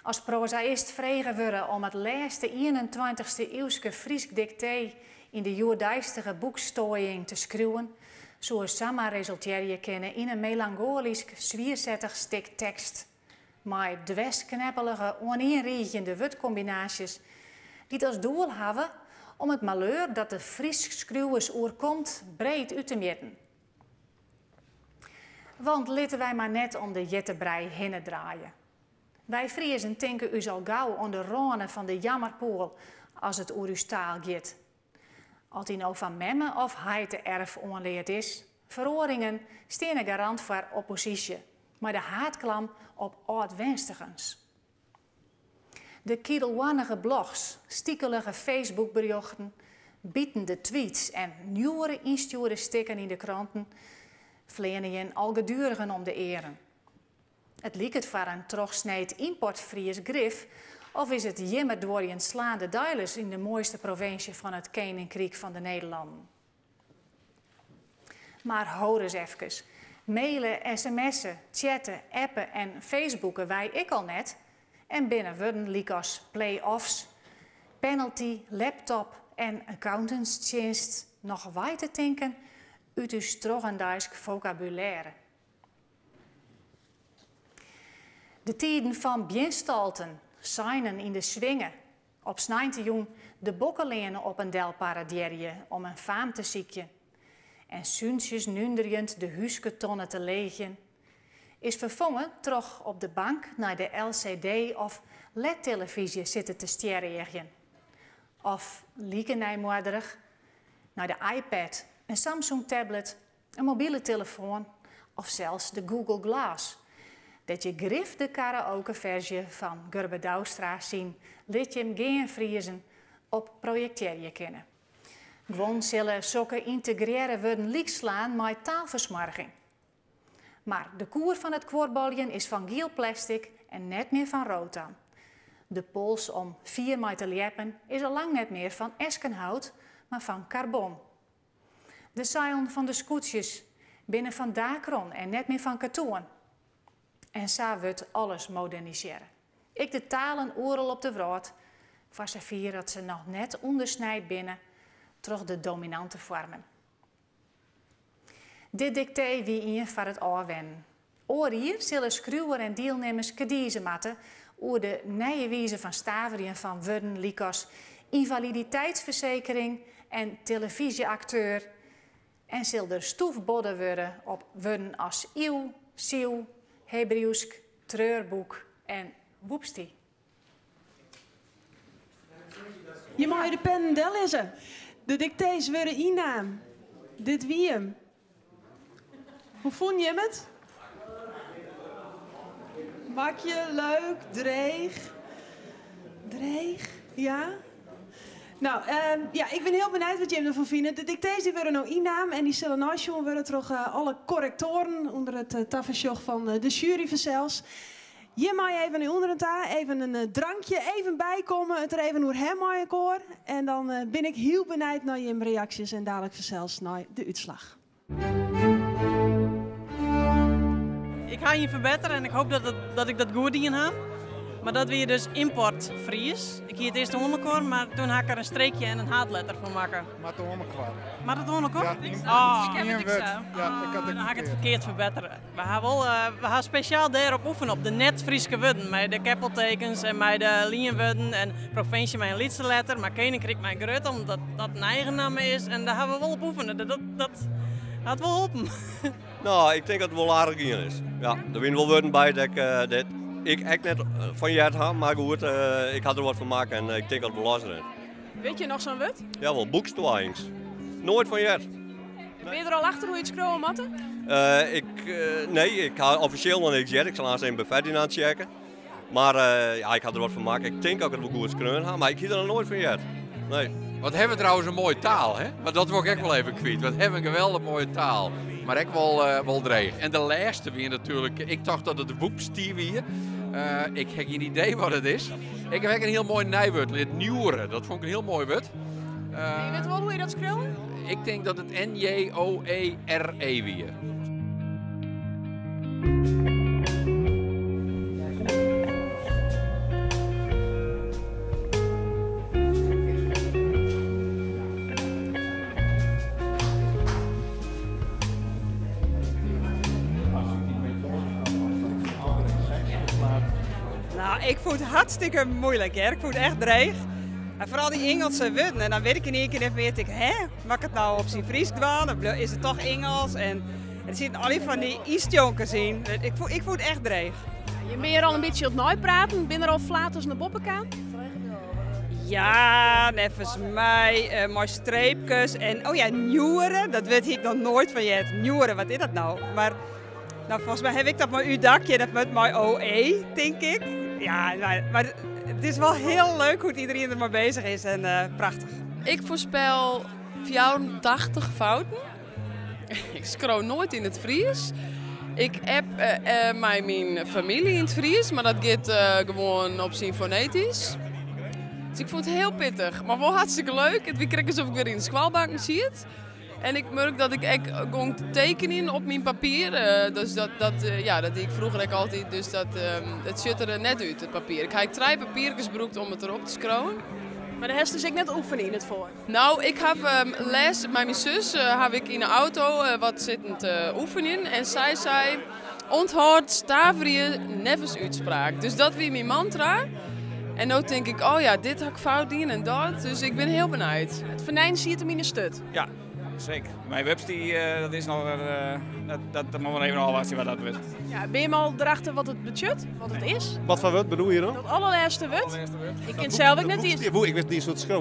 Als prozaïst vregen worden om het laatste 21e eeuwse Fries dicté in de joerdijstige boekstooiing te schreeuwen, zoals Sama resulteren kennen in een melancholisch, zwierzettig stuk tekst. Maar dweskneppelige, oneenriegende woordcombinaties die als doel hebben om het malheur dat de Fries schreeuwers oorkomt breed uit te meten. Want laten wij maar net om de jettebrei heen draaien. Wij Friezen denken u al gauw onder de ronen van de jammerpoel als het oer uw taal gaat. Als hij nou van memme of hij te erf onleerd is, veroringen staan een garant voor oppositie, maar de haatklam op oud-wenstigens. De kiedelwannige blogs, stiekelige Facebookberichten, bietende tweets en nieuwere instuurde stikken in de kranten vleenen al gedurigen om de eren. Het liek het voor een trochsneed importfries grif, of is het jimmer door je slaande deilers in de mooiste provincie van het Koninkrijk van de Nederlanden. Maar hoor eens even. Mailen, sms'en, chatten, appen en facebooken wij ik al net. En binnen Wudden liek als play-offs, penalty, laptop en accountantsdienst nog wij te denken uit uw strogendijsk vocabulaire. De tijden van bienstalten, seinen in de swingen, op snijntejong de bokkelenen op een delparadierje om een faam te ziekje en sunsjes nunderjend de husketonnen te leegjen, is vervangen terug op de bank naar de LCD of LED-televisie zitten te sterren. Of liekenijmoorderig naar de iPad, een Samsung-tablet, een mobiele telefoon of zelfs de Google Glass. Dat je grif de karaoke-versie van Gurbe Douwstra zien, liet je hem geen vriezen op projecteerje kennen. Gewoon zullen zulke integreren worden liekslaan met taalversmarging. Maar de koer van het kwartbaljen is van giel plastic en net meer van rotan. De pols om 4 met te liepen is al lang net meer van eskenhout, maar van carbon. De zeilen van de scootjes binnen van dakron en net meer van katoen. En zo wordt alles moderniseren. Ik de talen oorl op de wraad, voor ze vier dat ze nog net ondersnijd binnen, terug de dominante vormen. Dit dicté wie in voor het aanwennen. Oor hier zullen schruwer en deelnemers kediezen matten over de nieuwe wijze van staveren van woorden likos invaliditeitsverzekering en televisieacteur en zal er stoefbodden worden op woorden als eeuw, ziel, Hebreeuwsk, treurboek en woepstie. Je mag de pen del lezen. De dictées worden innaam. Dit wie hem. Hoe vond je het? Bakje, leuk, dreig. Dreig, ja. Nou, ja, ik ben heel benieuwd wat je ervan vindt. De dictées die worden nou innaam en die zullen nationaal worden toch alle correctoren onder het tafersjoch van de jury verzels. Je mag even onder het even een drankje even bijkomen, het er even door hem aan koor. En dan ben ik heel benieuwd naar je reacties en dadelijk verzels naar de uitslag. Ik ga je verbeteren en ik hoop dat ik dat goed in heb. Maar dat weer dus import Fries. Ik hier het eerst de hondenkoor, maar toen had ik er een streekje en een haatletter van maken. Maar de hondenkoor. Maar het hondenkoor? Ja, ik heb het dan ga ik het verkeerd verbeteren. We gaan speciaal daarop oefenen, op de net Frieske woorden. Met de keppeltekens en met de lienwoorden en provincie met een liedste letter. Maar Koninkrijk mijn grut, omdat dat een eigen naam is. En daar gaan we wel op oefenen. Dat gaat wel helpen. Nou, ik denk dat het wel aardig is. Ja, er zijn wel woorden bij dat ik echt net van je heb, maar goed, ik had er wat van maken en ik denk dat het wel lastig is. Weet je nog zo'n woord? Ja, wel boekstwaings. Nooit van je hebt. Ben je er al achter hoe je het scrollen matte? Nee, ik ga officieel nog niks zeggen. Ik zal eens even bij Ferdinand checken. Maar ja, ik had er wat van maken. Ik denk ook dat we goed skreun gaan, maar ik heb er nog nooit van je. Nee. Wat hebben we trouwens een mooie taal, hè? Maar dat wil ik echt wel even kwijt. Wat hebben we een geweldig mooie taal. Maar ik wel dreig. En de laatste weer natuurlijk, ik dacht dat het de woepstie weer. Ik heb geen idee wat het is. Ik heb een heel mooi nijwoord, het nieuwere. Dat vond ik een heel mooi woord. Je weet wel hoe je dat schreeuwt? Ik denk dat het N-J-O-E-R-E weer. Nou, ik vond het hartstikke moeilijk, hè. Ik vond het echt dreig. En vooral die Engelse woorden. En dan weet ik in één keer even, weet ik, mag ik het nou op zijn Fries doen? Of is het toch Engels? En er zitten al die van die Eastjonkers in. Ik vond het echt dreig. Je bent hier al een beetje op nooit praten. Ben er al flaters naar boppenkaan? Ja, nevens mij, maar streepjes en, oh ja, nieuweren. Dat weet ik nog nooit van je. Nieuweren, wat is dat nou? Maar nou, volgens mij heb ik dat maar uw dakje, dat met mijn OE, denk ik. Ja, maar het is wel heel leuk hoe iedereen er maar bezig is en prachtig. Ik voorspel 84 fouten. Ik scroll nooit in het Fries. Ik heb mijn familie in het Fries, maar dat gaat gewoon op zijn fonetisch. Dus ik vond het heel pittig, maar wel hartstikke leuk. Het weekend alsof ik weer in de squalbank zit. En ik merk dat ik echt gewoon tekenen op mijn papier. Dus dat deed ik vroeger ook altijd. Dus het zit er net uit, het papier. Ik heb 3 papiertjes gebruikt om het erop te scrollen. Maar daar heb je dus net oefening in het voor? Nou, ik heb les met mijn zus heb ik in de auto wat zitten te oefenen. En zij zei, onthoud, stavrie, nevens uitspraak. Dus dat wie mijn mantra. En nu denk ik, oh ja, dit had ik fout in en dat. Dus ik ben heel benieuwd. Het venijn zie je hem in de stut. Ja, zeker. Mijn webs, dat is nog dat moet we even afwachten wat dat wordt. Ja, ben je al erachter wat het budget, wat het is? Wat voor wat bedoel je dan? Dat allerlaatste wut. Ik ken zelf ook net die. Ik weet niet hoe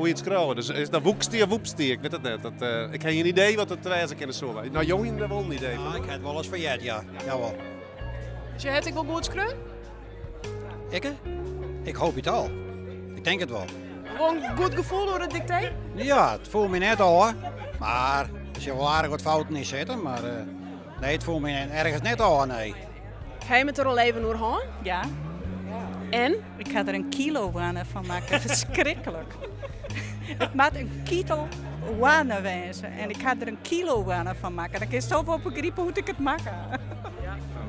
je het schrijven. Dus is dat woekstier of woepstier? Ik weet het net. Ik heb geen idee wat het wijze kan zo. Nou, jongen, daar wel een idee van. Ik heb wel eens verjaard, ja. Jawel. Dus je hebt ik wel goed schreeuwen? Ik hoop het al. Ik denk het wel. Gewoon een goed gevoel door het dicté? Ja, het voelt me net al hoor. Maar als je wel aardig wat fouten in zitten, maar nee, het voelt me ergens net al, nee. Ga je het er al even door gaan? Ja. En? Ik ga er een kilo van maken. Verschrikkelijk. Het moet een kilo wane wezen. En ik ga er een kilo wane van maken. Dan kun je zelf op begrijpen hoe ik het maak.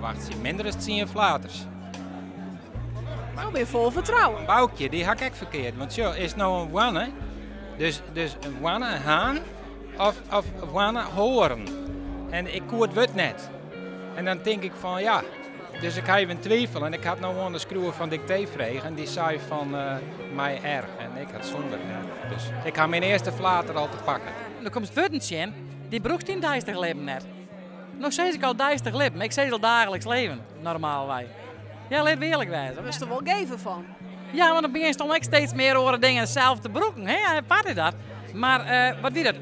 Wacht, je minder dan 10 flaters. Nou ben je vol vertrouwen. Boukje, die hak ik verkeerd. Want zo is nou een wane. Dus een wane, een haan of een wane horen. En ik koer het wut net. En dan denk ik van ja. Dus ik ga even twijfelen. En ik had nou gewoon de schroeven van dicté vregen. En die zei van mij R. En ik had zonder R. Dus ik ga mijn eerste flater al te pakken. Dan komt het wuttentje in. Die broekt in duistig leven net. Nog steeds ik al duistig leven. Maar ik zeg al dagelijks leven. Normaal wij. Ja, laat eerlijk wijzen. Daar is er wel geven van. Ja, want dan begin je toch ook steeds meer horen dingen zelf te broeken. Hè? Apart is dat. Maar wat wie dat?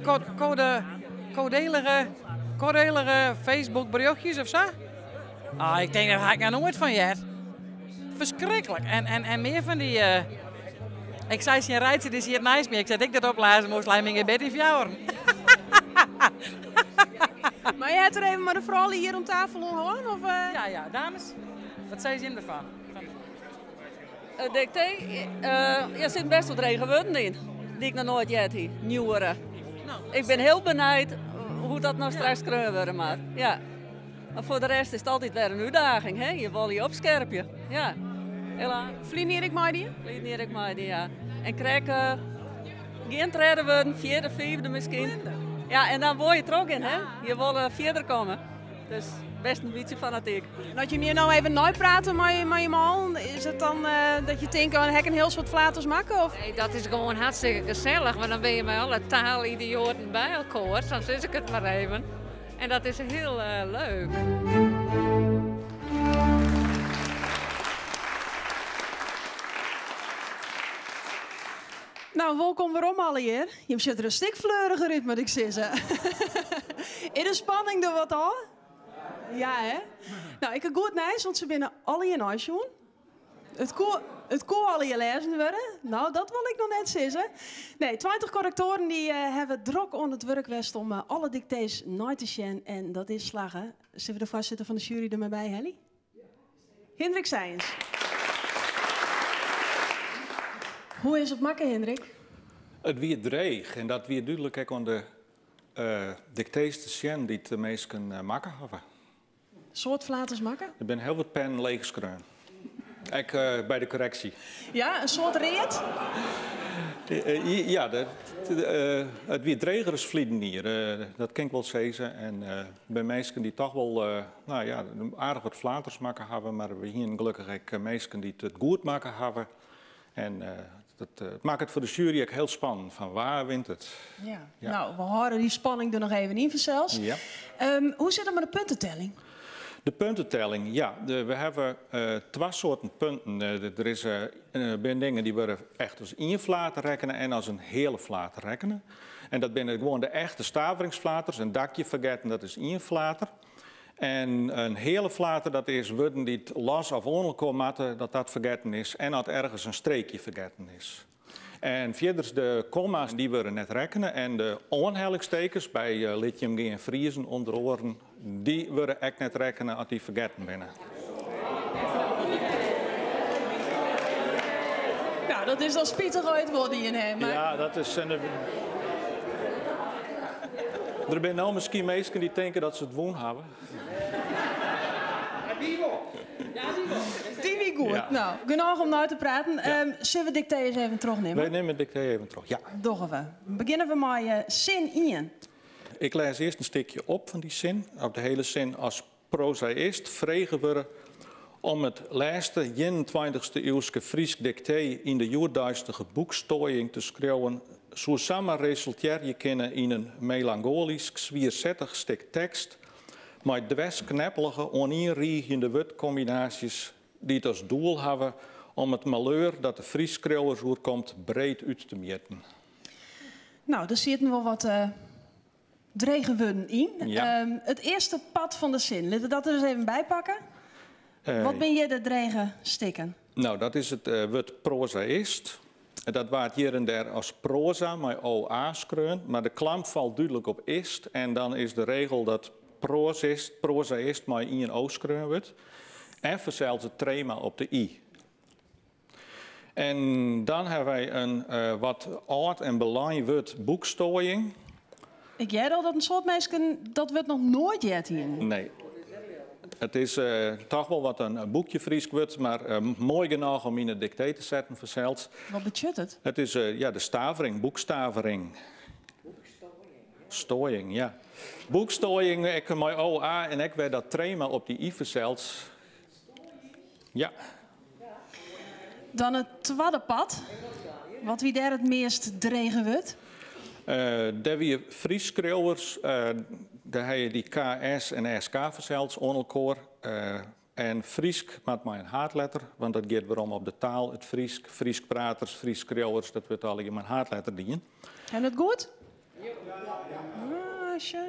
Codelige Facebook berichtjes of zo? Ah, ik denk, daar ga ik nou nooit van je. Verschrikkelijk. En meer van die... Ik zei, als je rijdt, dit is hier nice meer. Ik zei, ik dat oplezen moest, laat me in bed in fjouwen. Maar je hebt er even maar de vrouwen hier om tafel hoor? Of, Ja, dames. Wat zei ze ervan? Dicté, er zit best wat regenwoorden in. Die ik nog nooit jet hier. Nieuwere. Nou, ik ben heel benieuwd hoe dat nou straks kunnen worden. Maar ja. Maar voor de rest is het altijd weer een uitdaging. Hè? Je wil je opscherpen. Ja. Hela. Vlieneer ik mij die? Vlieneer ik mij die, ja. En krijg geen treden worden, vierde, vijfde misschien. Ja, en dan word je er ook in, hè? Je wil verder komen. Dus best een beetje fanatiek. Dat je hier nou even nooit praten met je man, is het dan dat je denkt, oh, ik een heel soort flaters maken? Of? Nee, dat is gewoon hartstikke gezellig, want dan ben je met alle taalidioten bij elkaar. Dan zeg ik het maar even. En dat is heel leuk. Nou, welkom waarom alle hier. Je zit er een stuk fleuriger in, moet ik zeggen. In de spanning door wat al? Ja, hè? Nou, ik heb goed nice, want ze binnen alle in huis, jongen. Het kon alle je lezen worden. Nou, dat wil ik nog net zeggen. Nee, 20 correctoren die hebben druk onder het werkwest om alle dictées nooit te zien. En dat is slagen. Zullen we de voorzitter van de jury er maar bij, Helly? Hendrik Seijens. Hoe is het makken, Hendrik? Het wie dreig en dat wie duidelijk ook aan de dictées te zien die de meesten maken hebben. Soort flaters makken? Er zijn heel wat pen leegskreun. Ik bij de correctie. Ja, een soort reet? Ja, het wie dreger is vlieden hier. Dat kan ik wel zeggen. En bij mensen die toch wel aardig wat flaters maken hebben, maar we hier gelukkig ook mensen die het goed maken hebben. En het maakt het voor de jury ook heel spannend. Van waar wint het? Ja. Nou, we houden die spanning er nog even in vanzelfs. Ja. Hoe zit het met de puntentelling? De puntentelling, ja. We hebben twee soorten punten. Er is dingen die worden echt als één flater rekenen en als een hele flater rekenen. En dat zijn gewoon de echte staveringsflaters. Een dakje vergeten, dat is één flater. En een hele flater, dat is woorden die het los of onelkomaten, dat vergeten is. En dat ergens een streekje vergeten is. En verder de komma's, die worden net rekenen. En de onhellingstekens bij lithium en vriezen onder oren, die worden echt net rekenen als die vergeten binnen. Nou, dat is al spietig ooit worden in hem. Maar... Ja, dat is... Er zijn nou misschien mensen die denken dat ze het woon hebben. Die wie goed. Ja. Nou, genoeg om nou te praten. Ja. Zullen we dicté eens even terugnemen? Wij nemen dicté even terug, ja. Doen we. Beginnen we met zin 1. Ik lees eerst een stukje op van die zin. Of de hele zin als prozaïst vregen worden om het laatste 21e eeuwse Fries dicté in de joerduistige boekstoying te schrijven, zo samen resulteer je kunnen in een melancholisch, zwierzettig stuk tekst, met dweskneppelige, oneenriegende woordcombinaties die het als doel hebben om het malheur dat de Fries schrijvers komt breed uit te meten. Nou, er zitten wel wat dregenwoorden in. Ja. Het eerste pad van de zin, laten we dat er eens even bij pakken. Wat ben je de dregen stikken? Nou, dat is het woord prozaïst. Dat waard hier en daar als proza, met OA schreeuwen, maar de klamp valt duidelijk op ist. En dan is de regel dat prozaïst met I en O schreeuwen wordt. En verzeilt het trema op de I. En dan hebben wij een wat oud en belangrijk woord boekstoying. Ik jij al dat een soort mensen dat wordt nog nooit jet hier. Nee. Het is toch wel wat een boekje Fries wordt, maar mooi genoeg om in het dicté te zetten verzeild. Wat betekent het? Het is de stavering, boekstavering. Stoying, ja. Boekstoying, ik met OA en ik werd dat trema op die I verzeild. Ja. Dan het tweede pad. Wat wie daar het meest dregen wordt? Daar wie Fries schreeuwers, daar heb je die KS en SK verzeild onder elkaar. En Friesk maakt maar een haatletter, want dat gaat weer om op de taal. Het Friesk, Friesk-praters, Friesk-schreeuwers, dat wordt allemaal een haatletter dienen. En het goed?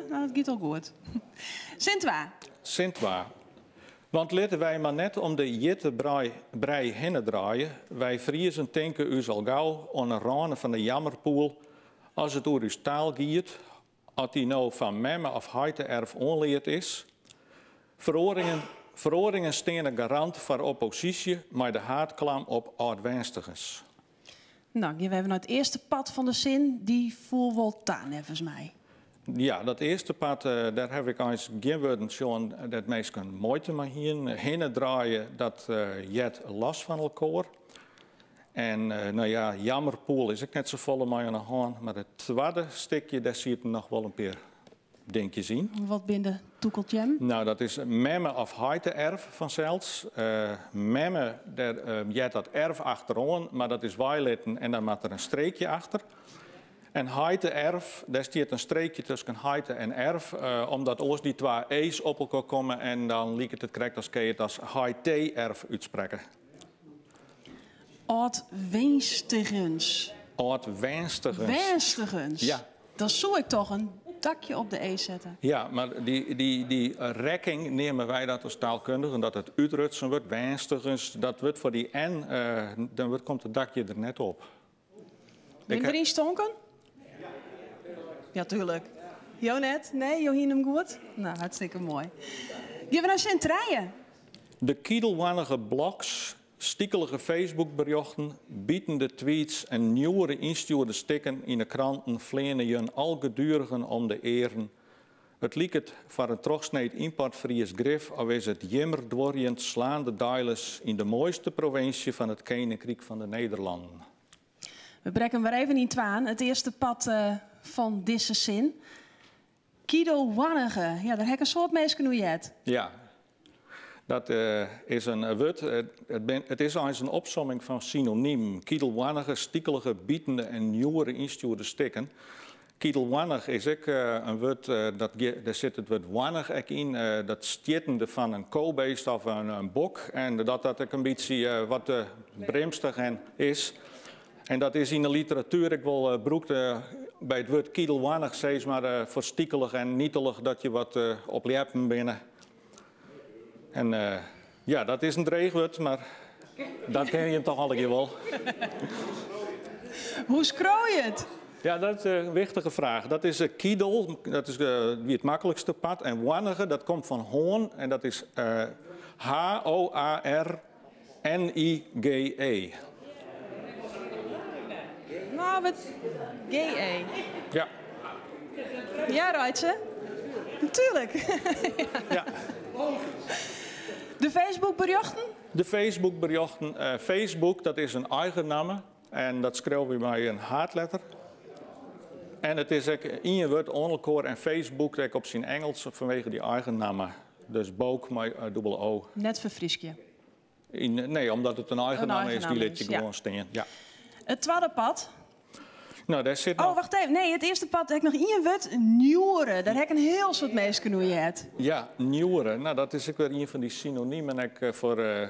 Nou, het gaat al goed. Sint-Waar. Sint-Waar. Want laten wij maar net om de jitte brei heen draaien. Wij Friesen denken u al gauw aan een rane van de jammerpoel. Als het over uw taal gaat, als die nou van memme of heite erf onleerd is. Veroringen staan een garant voor oppositie, maar de haatklam op oud-wenstigers. Nou, we hebben het eerste pad van de zin, die voel wel taan, volgens mij. Ja, dat eerste pad, daar heb ik eens geen woorden zo'n dat mensen moeite maar heen draaien, dat jet last van elkaar. En nou ja, jammerpoel is ik net zo volle mee aan de hand, maar het tweede stukje, daar zie je nog wel een paar dingetjes in. Wat binnen toekeltjem? Nou, dat is memme of heite erf vanzelfs. Memme, daar jet dat erf achterom, maar dat is waailitten en dan maakt er een streekje achter. En heite erf, daar staat een streekje tussen heite en erf, omdat ooit die twee e's op elkaar komen en dan liep het correct als je het als heite erf uitspreken. Oud-Weenstigens. Oud-Weenstigens. Weenstigens. Ja. Dan zou ik toch een dakje op de E zetten. Ja, maar die rekking nemen wij dat als taalkundigen, dat het uitrutsen wordt, Weenstigens, dat wordt voor die N, dan komt het dakje er net op. Ben je erin stonken? Ja, tuurlijk. Jonet? Nee, Johien hem goed? Nou, hartstikke mooi. Gaan we naar Sint-Rijen? De kiedelwannige blogs, stiekelige Facebookberichten, bietende tweets en nieuwere instuurde stikken in de kranten vleenen je al gedurigen om de eren. Het liek het voor een terugsneed importvrije grif, of is het jimmerdworjend slaande deiles in de mooiste provincie van het Koninkrijk van de Nederlanden. We brekken weer even in twaan. Het eerste pad van deze zin. Kiedelwannige. Ja, daar heb ik een soort mensen nu jet. Ja, dat is een woord. Het is eigenlijk een opsomming van synoniem. Kiedelwannige, stiekelige, bietende en nieuwere instuurde stikken. Kiedelwannig is ook een woord, daar zit het woord wannig in. Dat stietende van een koolbeest of een bok. En dat ook een beetje wat bremstig is. En dat is in de literatuur, ik wil broekt bij het woord kiedelwannig, steeds maar voor stiekelig en nietelig dat je wat op liepen binnen. En ja, dat is een dreigwoord, maar dat ken je toch al een keer wel. Hoe scroll je het? Ja, dat is een wichtige vraag. Dat is kiedel, dat is wie het makkelijkste pad. En wannige, dat komt van hoorn en dat is H-O-A-R-N-I-G-E. Nou, met G-E. Ja. Ja, Ruitse? Natuurlijk. Ja. De Facebookberichten? De Facebookberichten. Facebook, dat is een eigen naam. En dat schrijven we met een haatletter. En het is ook in je woord onder elkaar en Facebook op zijn Engels vanwege die eigen namen. Dus Book met dubbele O. Net verfriskje. Nee, omdat het een eigen naam is, die liet je ja. gewoon staan. Ja. Het tweede pad. Nou, daar zit Oh, wacht even. Nee, het eerste pad heb ik nog in wat Nieuweren. Daar heb ik een heel soort mensen hoe je het. Ja, Nieuweren. Nou, dat is ook weer een van die synoniemen voor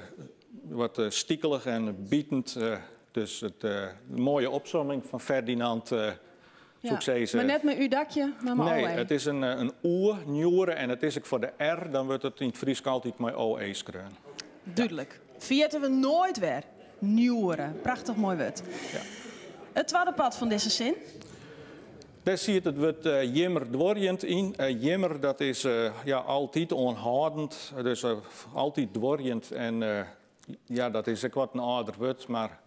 wat stiekelig en bietend. Dus de mooie opzomming van Ferdinand. Ja, maar net met uw dakje, maar mijn Nee, OE. het is een oer, Nieuweren. En het is ook voor de R, dan wordt het in het Fries altijd met OE schreeuwen. Duidelijk. Vergeten we nooit weer. Nieuweren. Prachtig mooi woord. Ja. Het tweede pad van deze zin. Daar ziet het wat jimmer dworjend in. Jimmer, dat is altijd onhoudend, dus altijd dworjend. En ja, dat is ook wat een ouder woord, maar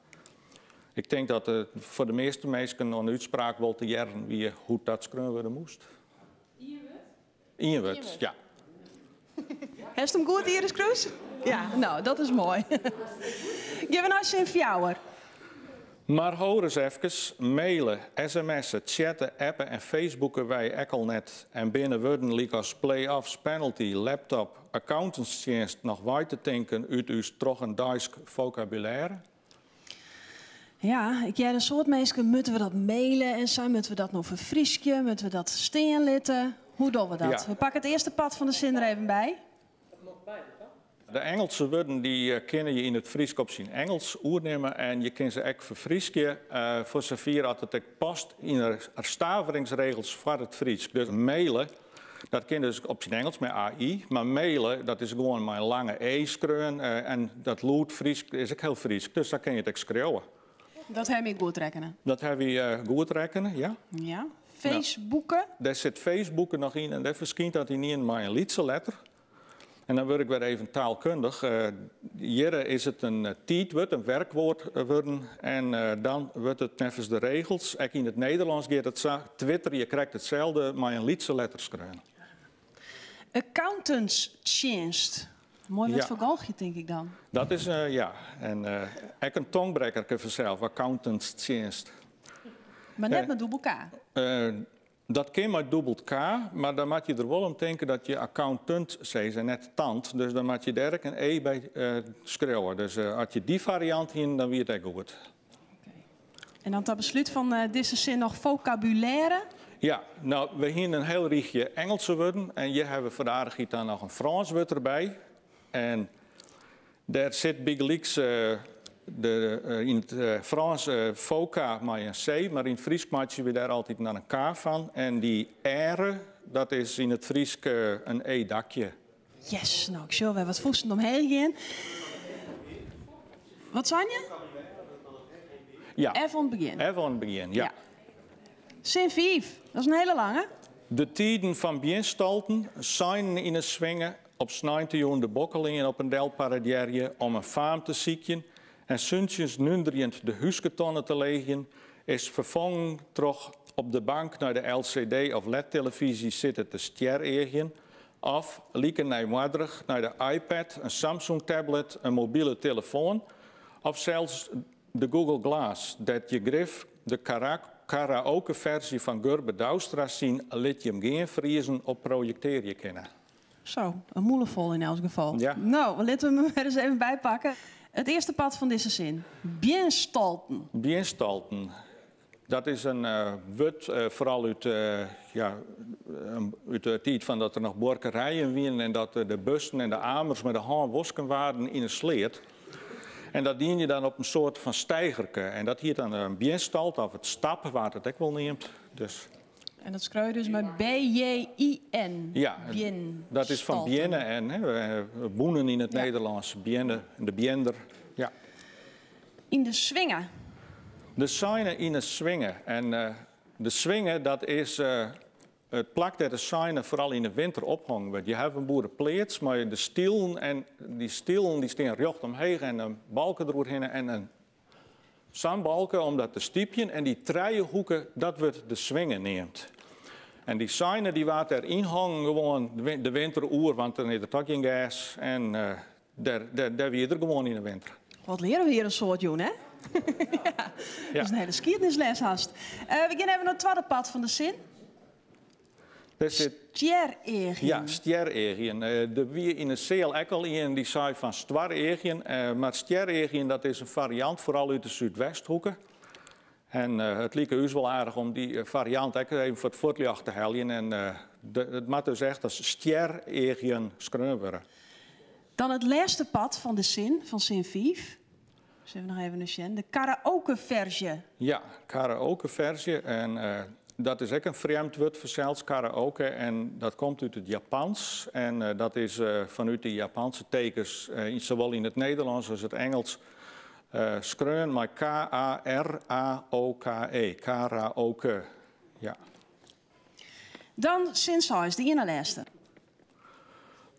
ik denk dat voor de meeste mensen een uitspraak wel te jaren wie hoe dat schreeuwen worden moest. Injewut, ja. Heeft hem goed, Iris Kroes? Ja, nou, dat is mooi. Geef een asje in fjouwer. Maar hoor eens even, mailen, sms'en, chatten, appen en facebooken wij ook al net. En binnen worden like als play-offs, penalty, laptop, accountantsdienst nog wij te denken uit uw toch een Duits vocabulaire? Ja, ik jij een soort mensen, moeten we dat mailen en zo, moeten we dat nog verfriskje, moeten we dat steenlitten? Hoe doen we dat? Ja. We pakken het eerste pad van de zin er even bij. De Engelse woorden die kennen je in het Fries op zijn Engels oernemen en je kan ze ook verfrisken voor zover dat het ook past in de staveringsregels van het Fries. Dus mailen, dat ken je dus op zijn Engels met AI, maar mailen dat is gewoon mijn lange e-skreun en dat lood Fries is ook heel Fries, dus daar kun je het ook schreeuwen. Dat heb ik goed rekenen. Dat heb je goed rekenen, ja. Ja. Facebooken. Nou, daar zit Facebooken nog in en daar verschijnt dat in een mijn lietse letter. En dan word ik weer even taalkundig. Hier is het een tijdwoord, een werkwoord worden. En dan wordt het nevens de regels. Ook in het Nederlands gaat het zo. Twitter, je krijgt hetzelfde, maar een lietse letter schrijven. Accountantsdienst. Mooi wat Ja. voor galgje, denk ik dan. Dat is, ja. En ook een tongbreker vanzelf, accountantsdienst. Maar net met dubbel K. Dat kan met dubbel K, maar dan moet je er wel om denken dat je accountant zegt en net tand. Dus dan moet je daar ook een E bij schreeuwen. Dus als je die variant in, dan weer het ook goed. En dan tot besluit van deze zin nog vocabulaire. Ja, nou, we hebben een heel richtje Engelse woorden en hier hebben we voor de aardigheid dan nog een Frans woord erbij. En daar zit Big Leaks in het Frans foca met een C, maar in het Fries maak je daar altijd naar een K van. En die R, dat is in het Fries een E-dakje. Yes, nou ik zal weer wat voesten omheen gaan. Wat zei je? Ja. Even aan het begin. Even aan het begin, ja. Zin 5, dat is een hele lange. De tijden van bienstalten zijn in het swingen op 19 de bokkelingen op een delparadierje om een faam te zieken en suntjes nundriënt de husketonnen te leggen, is vervangen terug op de bank naar de LCD of LED-televisie zitten te stjeregen, of lieken nijmoedig naar de iPad, een Samsung-tablet, een mobiele telefoon, of zelfs de Google Glass, dat je grif de karaoke-versie van Gurbe Douwstra zien, liet je hem geen vriezen op projecteer kennen. Zo, een moelenvol in elk geval. Ja. Nou, laten we hem er eens even bij pakken. Het eerste pad van deze zin. Bienstalten. Bienstalten. Dat is een woord, vooral uit de tijd van dat er nog borkerijen waren en dat de bussen en de amers met de hand wasken waren in een sleet. En dat dien je dan op een soort van steigerke. En dat hier dan een bienstalt of het stappen, waar het ook wel neemt. Dus. En dat schreeuw je dus met B-J-I-N. Ja, dat is van bienen en boenen in het Nederlands. Bienen, de biender, ja. In de swingen. De seinen in de swingen. En de swingen, dat is het plak dat de seinen vooral in de winter ophangen wordt. Je hebt een boerenpleets, maar de stielen en die stielen die staan recht omheen en een balken erdoorheen en een zandbalken om dat te stiepjen. En die hoeken, dat wordt de swingen neemt. En die seinen die wat erin hangen gewoon de winteroer, want dan is er toch geen gas. En daar weer er gewoon in de winter. Wat leren we hier een soort, Joen, hè? Ja. Dat is een hele geschiedenisles haast. We gaan even naar het tweede pad van de zin. Stjer-egien. Ja, stjer-egien. Er wie in de zeel ook al in die zei van stwar-egien. Maar stjer-egien dat is een variant, vooral uit de Zuidwesthoeken. En het leek ons wel aardig om die variant ook even voor het voortlicht te halen. En het moet dus echt als stjer-egien schreeuwen worden. Dan het laatste pad van de zin, van zin 5. Dus even nog even een Sjen. De karaoke-versie. Ja, karaoke-versie. En dat is ook een vreemd woord voor zelfs karaoke. En dat komt uit het Japans. En dat is vanuit de Japanse tekens, zowel in het Nederlands als het Engels, schreeuwen met K-A-R-A-O-K-E. Karaoke. Ja. Dan zin 6, de ene laatste.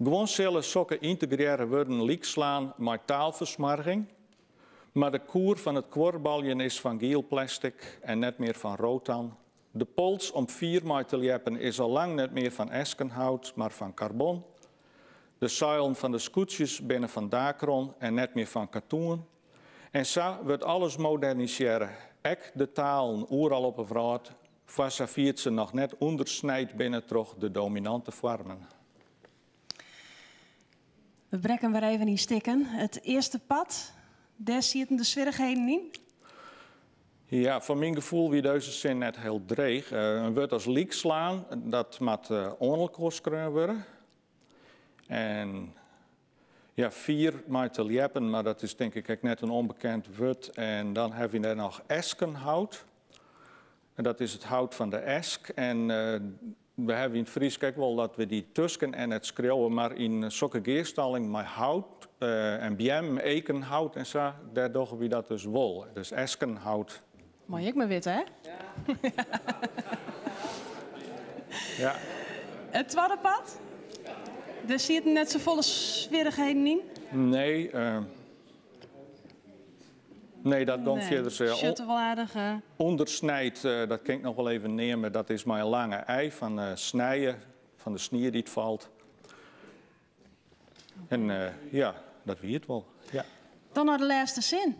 Gewoon zullen zulke integreren worden liekslaan met taalversmarging. Maar de koer van het kwarbaljen is van geel plastic en net meer van rotan. De pols om 4 mee te liepen is al lang net meer van eskenhout, maar van carbon. De zeilen van de scootjes binnen van dakron en net meer van katoen. En zo wordt alles moderniseren. Ek de taal oeral op een vraat, viert ze nog net ondersnijd binnen toch de dominante vormen. We brekken weer even in stikken. Het eerste pad, daar zitten de zwierigheden in. Ja, van mijn gevoel wie deze zin net heel dreig. Een woord als liek slaan, dat moet onelkoos worden. En ja, 4 met te liepen, maar dat is denk ik ook net een onbekend woord. En dan heb je daar nog eskenhout. En dat is het hout van de esk. En we hebben in het Fries kijk wel dat we die tusken en het schreeuwen, maar in zulke geerstalling met hout en bjem, ekenhout en zo, daar doen we dat dus wel. Dus eskenhout. Mooi, ik maar weten, hè? Ja. Ja. Het tweede pad? Daar zitten net zo volle zwierigheden in? Nee, nee, dat dan verder wel aardig. Ondersnijd, dat kan ik nog wel even nemen. Dat is maar een lange ei van snijden, van de snier die het valt. En ja, dat weet het wel. Ja. Dan naar de laatste zin.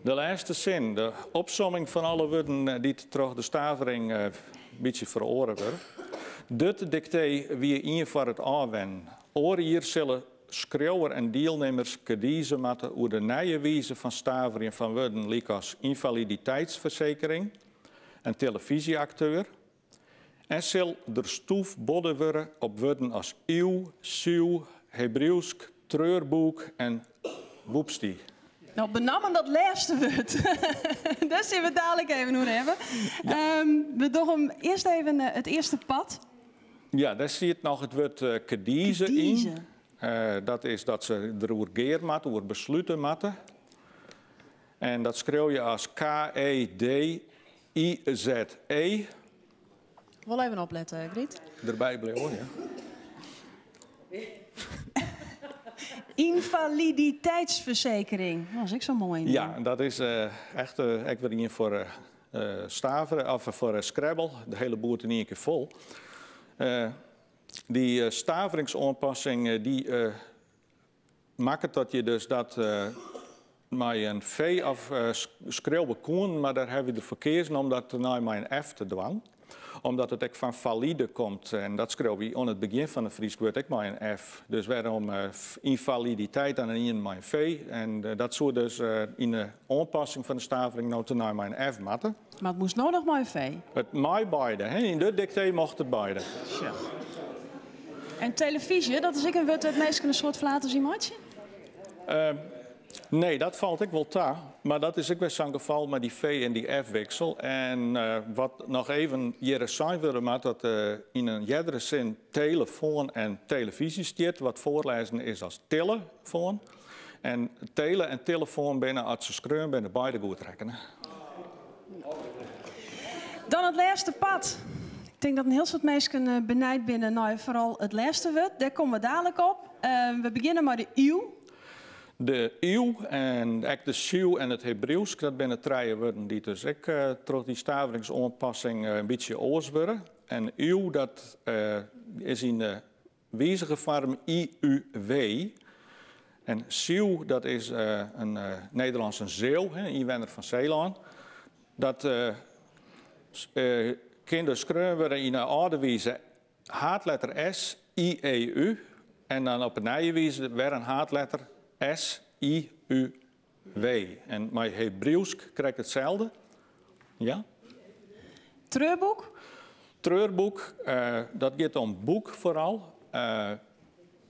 De laatste zin, de opsomming van alle woorden die terug de stavering een beetje veroren worden. Dit dicté wie in voor het aanwennen. Oor hier zullen schreeuwer en deelnemers kiezen moeten over de nieuwe wijze van stavering van woorden, like als invaliditeitsverzekering en televisieacteur. En zal er stoef bodden worden op woorden als eeuw, zuw, Hebreeuwsk, treurboek en woepstie. Nou, benamen dat laatste woord. Daar zullen we dadelijk even hoe hebben. Ja. We doen eerst even het eerste pad. Ja, daar zit nog het woord kediezen in. Dat is dat ze erover geer moeten, over besluiten moeten. En dat schreeuw je als K-E-D-I-Z-E. Wel even opletten, Griet. Erbij blijven, ja. Invaliditeitsverzekering. Dat is ook zo mooi. Ja, dat is echt ik weer hier voor staveren of voor Scrabble. De hele boert in één keer vol. Die staveringsaanpassing die maakt dat je dus dat met een V of schreeuwen kon, maar daar hebben we de verkeersen om dat naar mijn F te dwang. Omdat het ook van valide komt. En dat schreeuw je aan het begin van de Fries woord ook maar een F. Dus waarom invaliditeit dan in mijn V. En dat zou dus in de aanpassing van de stavering nou te naar mijn F matten. Maar het moest nou nog maar een V. Het mij beide. Hè? In dit dicté mocht het beide. Ja. En televisie, dat is ook een woord dat meestal een soort flaters Nee, dat valt ik wel ta. Maar dat is ook weer zo'n geval met die V en die F-wissel. En wat nog even hier zijn willen, maar dat in een jerdere zin telefoon en televisie stiert. Wat voorlezen is als telefoon. En tele en telefoon binnen als ze schreeuwen, binnen beide goed rekenen. Dan het laatste pad. Ik denk dat een heel soort mensen benijd binnen, nou, vooral het laatste woord. Daar komen we dadelijk op. We beginnen met de eeuw. De eeuw en de zuw en het Hebreeuws, dat zijn de drie woorden die dus ook door die staveringsaanpassing een beetje oors worden. En eeuw, dat is in de wijzige vorm IUW. En zuw, dat is een Nederlandse zeeuw, een inwoner van Zeeland. Dat kinderen schreeuwen worden in een oude wijze haatletter S, I, E, U. En dan op een nieuwe wijze weer een haatletter S, I, U, W. En mijn Hebreeuws krijgt hetzelfde. Ja? Treurboek? Treurboek, dat gaat om boek vooral.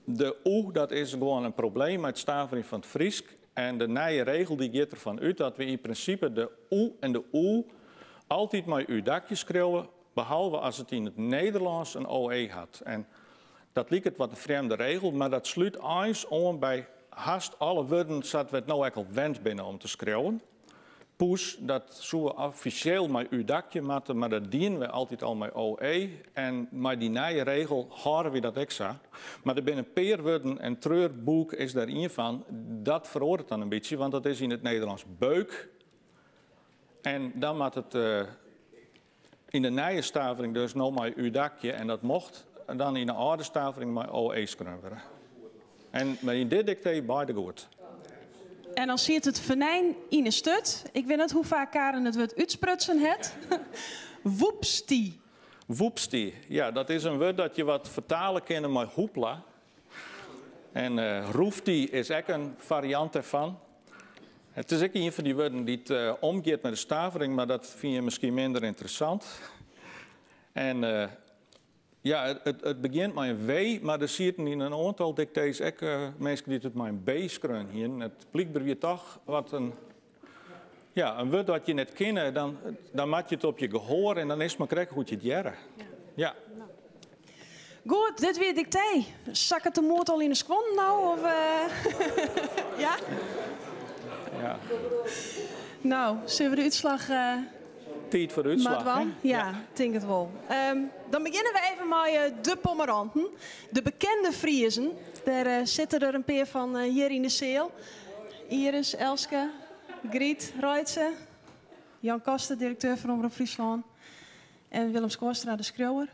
De U, dat is gewoon een probleem met stavering van het Fries. En de nieuwe regel die gaat ervan uit dat we in principe de U en de U altijd met U-dakjes schreeuwen, behalve als het in het Nederlands een OE had. En dat lijkt het wat een vreemde regel, maar dat sluit eens om bij haast alle woorden zat we het nou echt al wend binnen om te schreeuwen. Poes, dat zullen we officieel met U-dakje maken, maar dat dienen we altijd al met OE. En met die nieuwe regel houden we dat extra. Maar er binnen peerwoorden en treurboek is daar een van. Dat verhoort dan een beetje, want dat is in het Nederlands beuk. En dan moet het in de nieuwe stavering dus nog maar U-dakje en dat mocht. En dan in de oude stavering maar OE schrijven. En maar in dit dicté beide goed. En dan zit het venijn in een stut. Ik weet niet hoe vaak Karen het woord uitsprutsen het. Woepstie. Woepstie, ja, dat is een woord dat je wat vertalen kan met hoepla. En roeftie is ook een variant ervan. Het is ook een van die woorden die het omgeeft met de stavering, maar dat vind je misschien minder interessant. En ja, het begint met een W, maar er zitten in een aantal dictées ook mensen die het met een B schrijven hier. Het blijkt weer toch wat een woord dat je net kent, dan maak je het op je gehoor en dan is het maar krijgen hoe je het jaren. Ja. Goed, dit weer dicté. Zak het de moord al in de squan nou? Of, ja? Ja. Nou, zullen we de uitslag... Tijd voor de uitslag, hè? Ja, ik denk het wel. Dan beginnen we even met de Pommeranten. De bekende Friezen. Daar zitten er een paar van hier in de zeel. Iris, Elske, Griet, Reutse, Jan Kasten, directeur van Omroep Friesland. En Willem Skoorstra, de schreeuwer.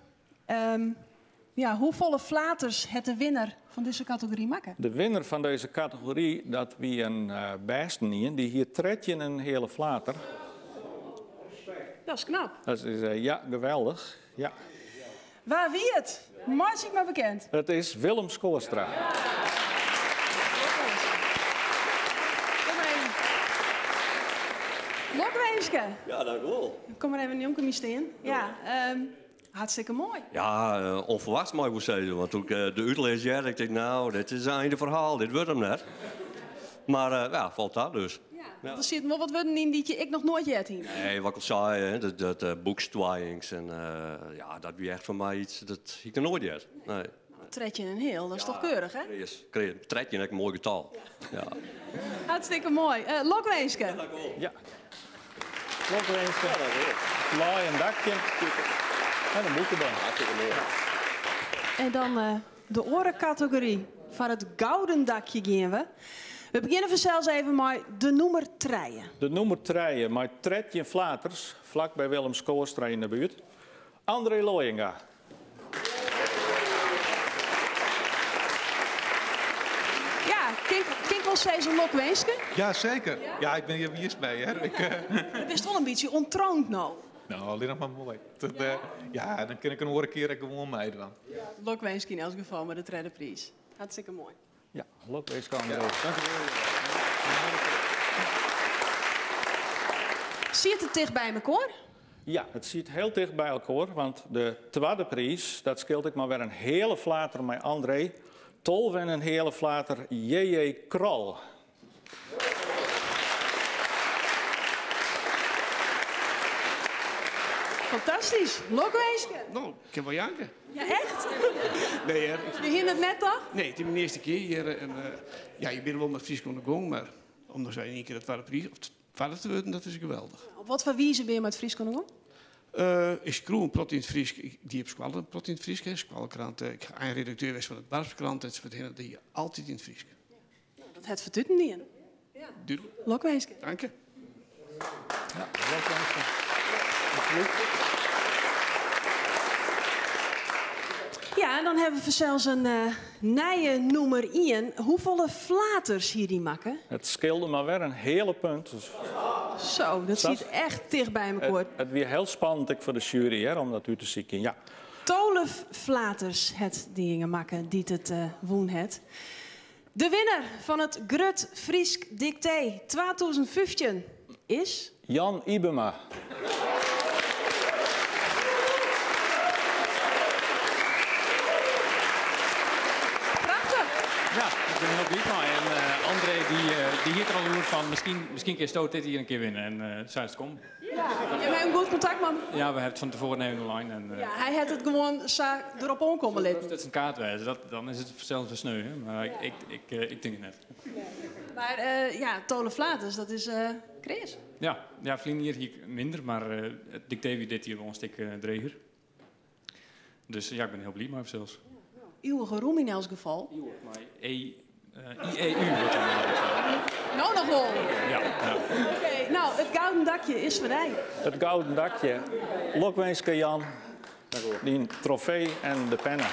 Hoeveel flaters het de winnaar van deze categorie maken? De winnaar van deze categorie, dat wie een bijsten die hier trekt je een hele flater. Dat is knap. Dat is geweldig. Ja. Waar wie het? Maak ik maar bekend. Het is Willem Skoorstra. Kom maar even. Lokweeske. Ja, dank u wel. Kom maar even een jongen staan. Ja, hartstikke mooi. Ja, onverwachts mooi moet zeggen. Want toen ik de uitlees had, ik dacht, nou, dit is het einde verhaal. Dit wordt hem net. Maar valt dat dus. Ja. Er zitten wel wat woorden in die ik nog nooit had hier. Nee, wat ik al zei, hè, dat boekstwaaiings en dat wie echt van mij iets, dat ik er nooit had. Nee. Tred je een heel, dat is toch keurig, hè? Tred je een mooi getal. Ja. Hartstikke mooi. Lokweeske. Ja. Lokweeske. Laai een dakje. En een boekenband. Hartstikke mooi. En dan de orencategorie. Van het gouden dakje gaan we. We beginnen vanzelfs even met de nummer 3. De nummer 3, met Tredje Flaters, vlak bij Willem Skoorstra in de buurt. André Looyenga. Ja, kijk wel steeds een Lokweeske. Ja, zeker. Ja, ik ben hier eerst bij. Hè. Het is toch een beetje ontroond nou. Nou, alleen nog maar mooi. Dan kan ik een horen keer gewoon meedoen. Lokweeske in elk geval met de derde prijs. Hartstikke mooi. Ja, Lokweeske André. Dank u wel. Ziet het dicht bij elkaar? Ja, het zit heel dicht bij elkaar, want de tweede prijs, dat scheelt ik maar weer een hele flater met André. Tolf en een hele flater J.J. Krol. Fantastisch. Lokweeske. Nou, ik heb wel janken. Ja, echt? Nee, hè. Je hint het net toch? Nee, het is mijn eerste keer hier. En, je bent wel met Fries aan de gang, maar om nog zo in één keer het tweede prijs te worden, dat is geweldig. Op wat voor wijze ben je met Fries kunnen gaan? Ik schreeuw een prot in het Fries. Die heb squallen een prot in het Fries. Squallenkrant. Ik ga een redacteur was van het Dorpskrant. En ze vertellen die altijd in het Fries. Dat het vertutten niet in. Ja. Duidelijk. Lokweeske. Dank je. Ja, Lokweeske. Ja, en dan hebben we zelfs een nieuwe nummer 1. Hoeveel flaters hier die maken? Het scheelde maar weer een hele punt. Dus zo, dat zit echt dicht bij elkaar. Het weer heel spannend voor de jury, hè, om dat u te zien. Ja. 12 flaters het dingen maken die het woen het. De winnaar van het Grut Friesk Dicté 2015 is... Jan Ibema. Ja, ik ben heel blij mee. En André die hier er al over van misschien keer stoot dit hier een keer winnen. En zij is het kom. Ja, je hebt een goed contact, man. Ja, we hebben het van tevoren even online. En, ja, hij had het gewoon erop aankomen liggen. Dat is een kaart wijzen, dan is het zelfs een sneu. Hè? Maar ik denk het net. Maar ja, 12 flaters, dat is Chris. Ja, Vlinier hier minder, maar het dicté wie dit hier wel een stuk dreger. Dus ja, ik ben heel blij maar zelfs. Eeuwige roem in elk geval. IEU wordt dan nou nog wel. Ja. Oké, nou, het gouden dakje is voor mij. Het gouden dakje. Lokwenske Jan. Die trofee en de pennen.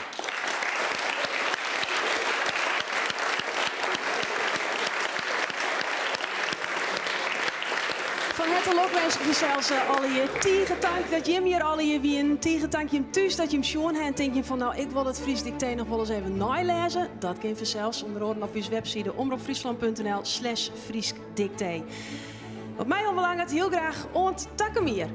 Van het lokwenske zelfs alle je tegentank dat je hem hier alle je wie een tegentank je hem thuis dat je hem schoon hebt en denk je van nou ik wil het Fries Dicté nog wel eens even nalezen. Dat kun je zelfs onder andere op je website omroepfriesland.nl/Friesk Dicté. Wat mij onbelangrijk heel graag ont takken meer.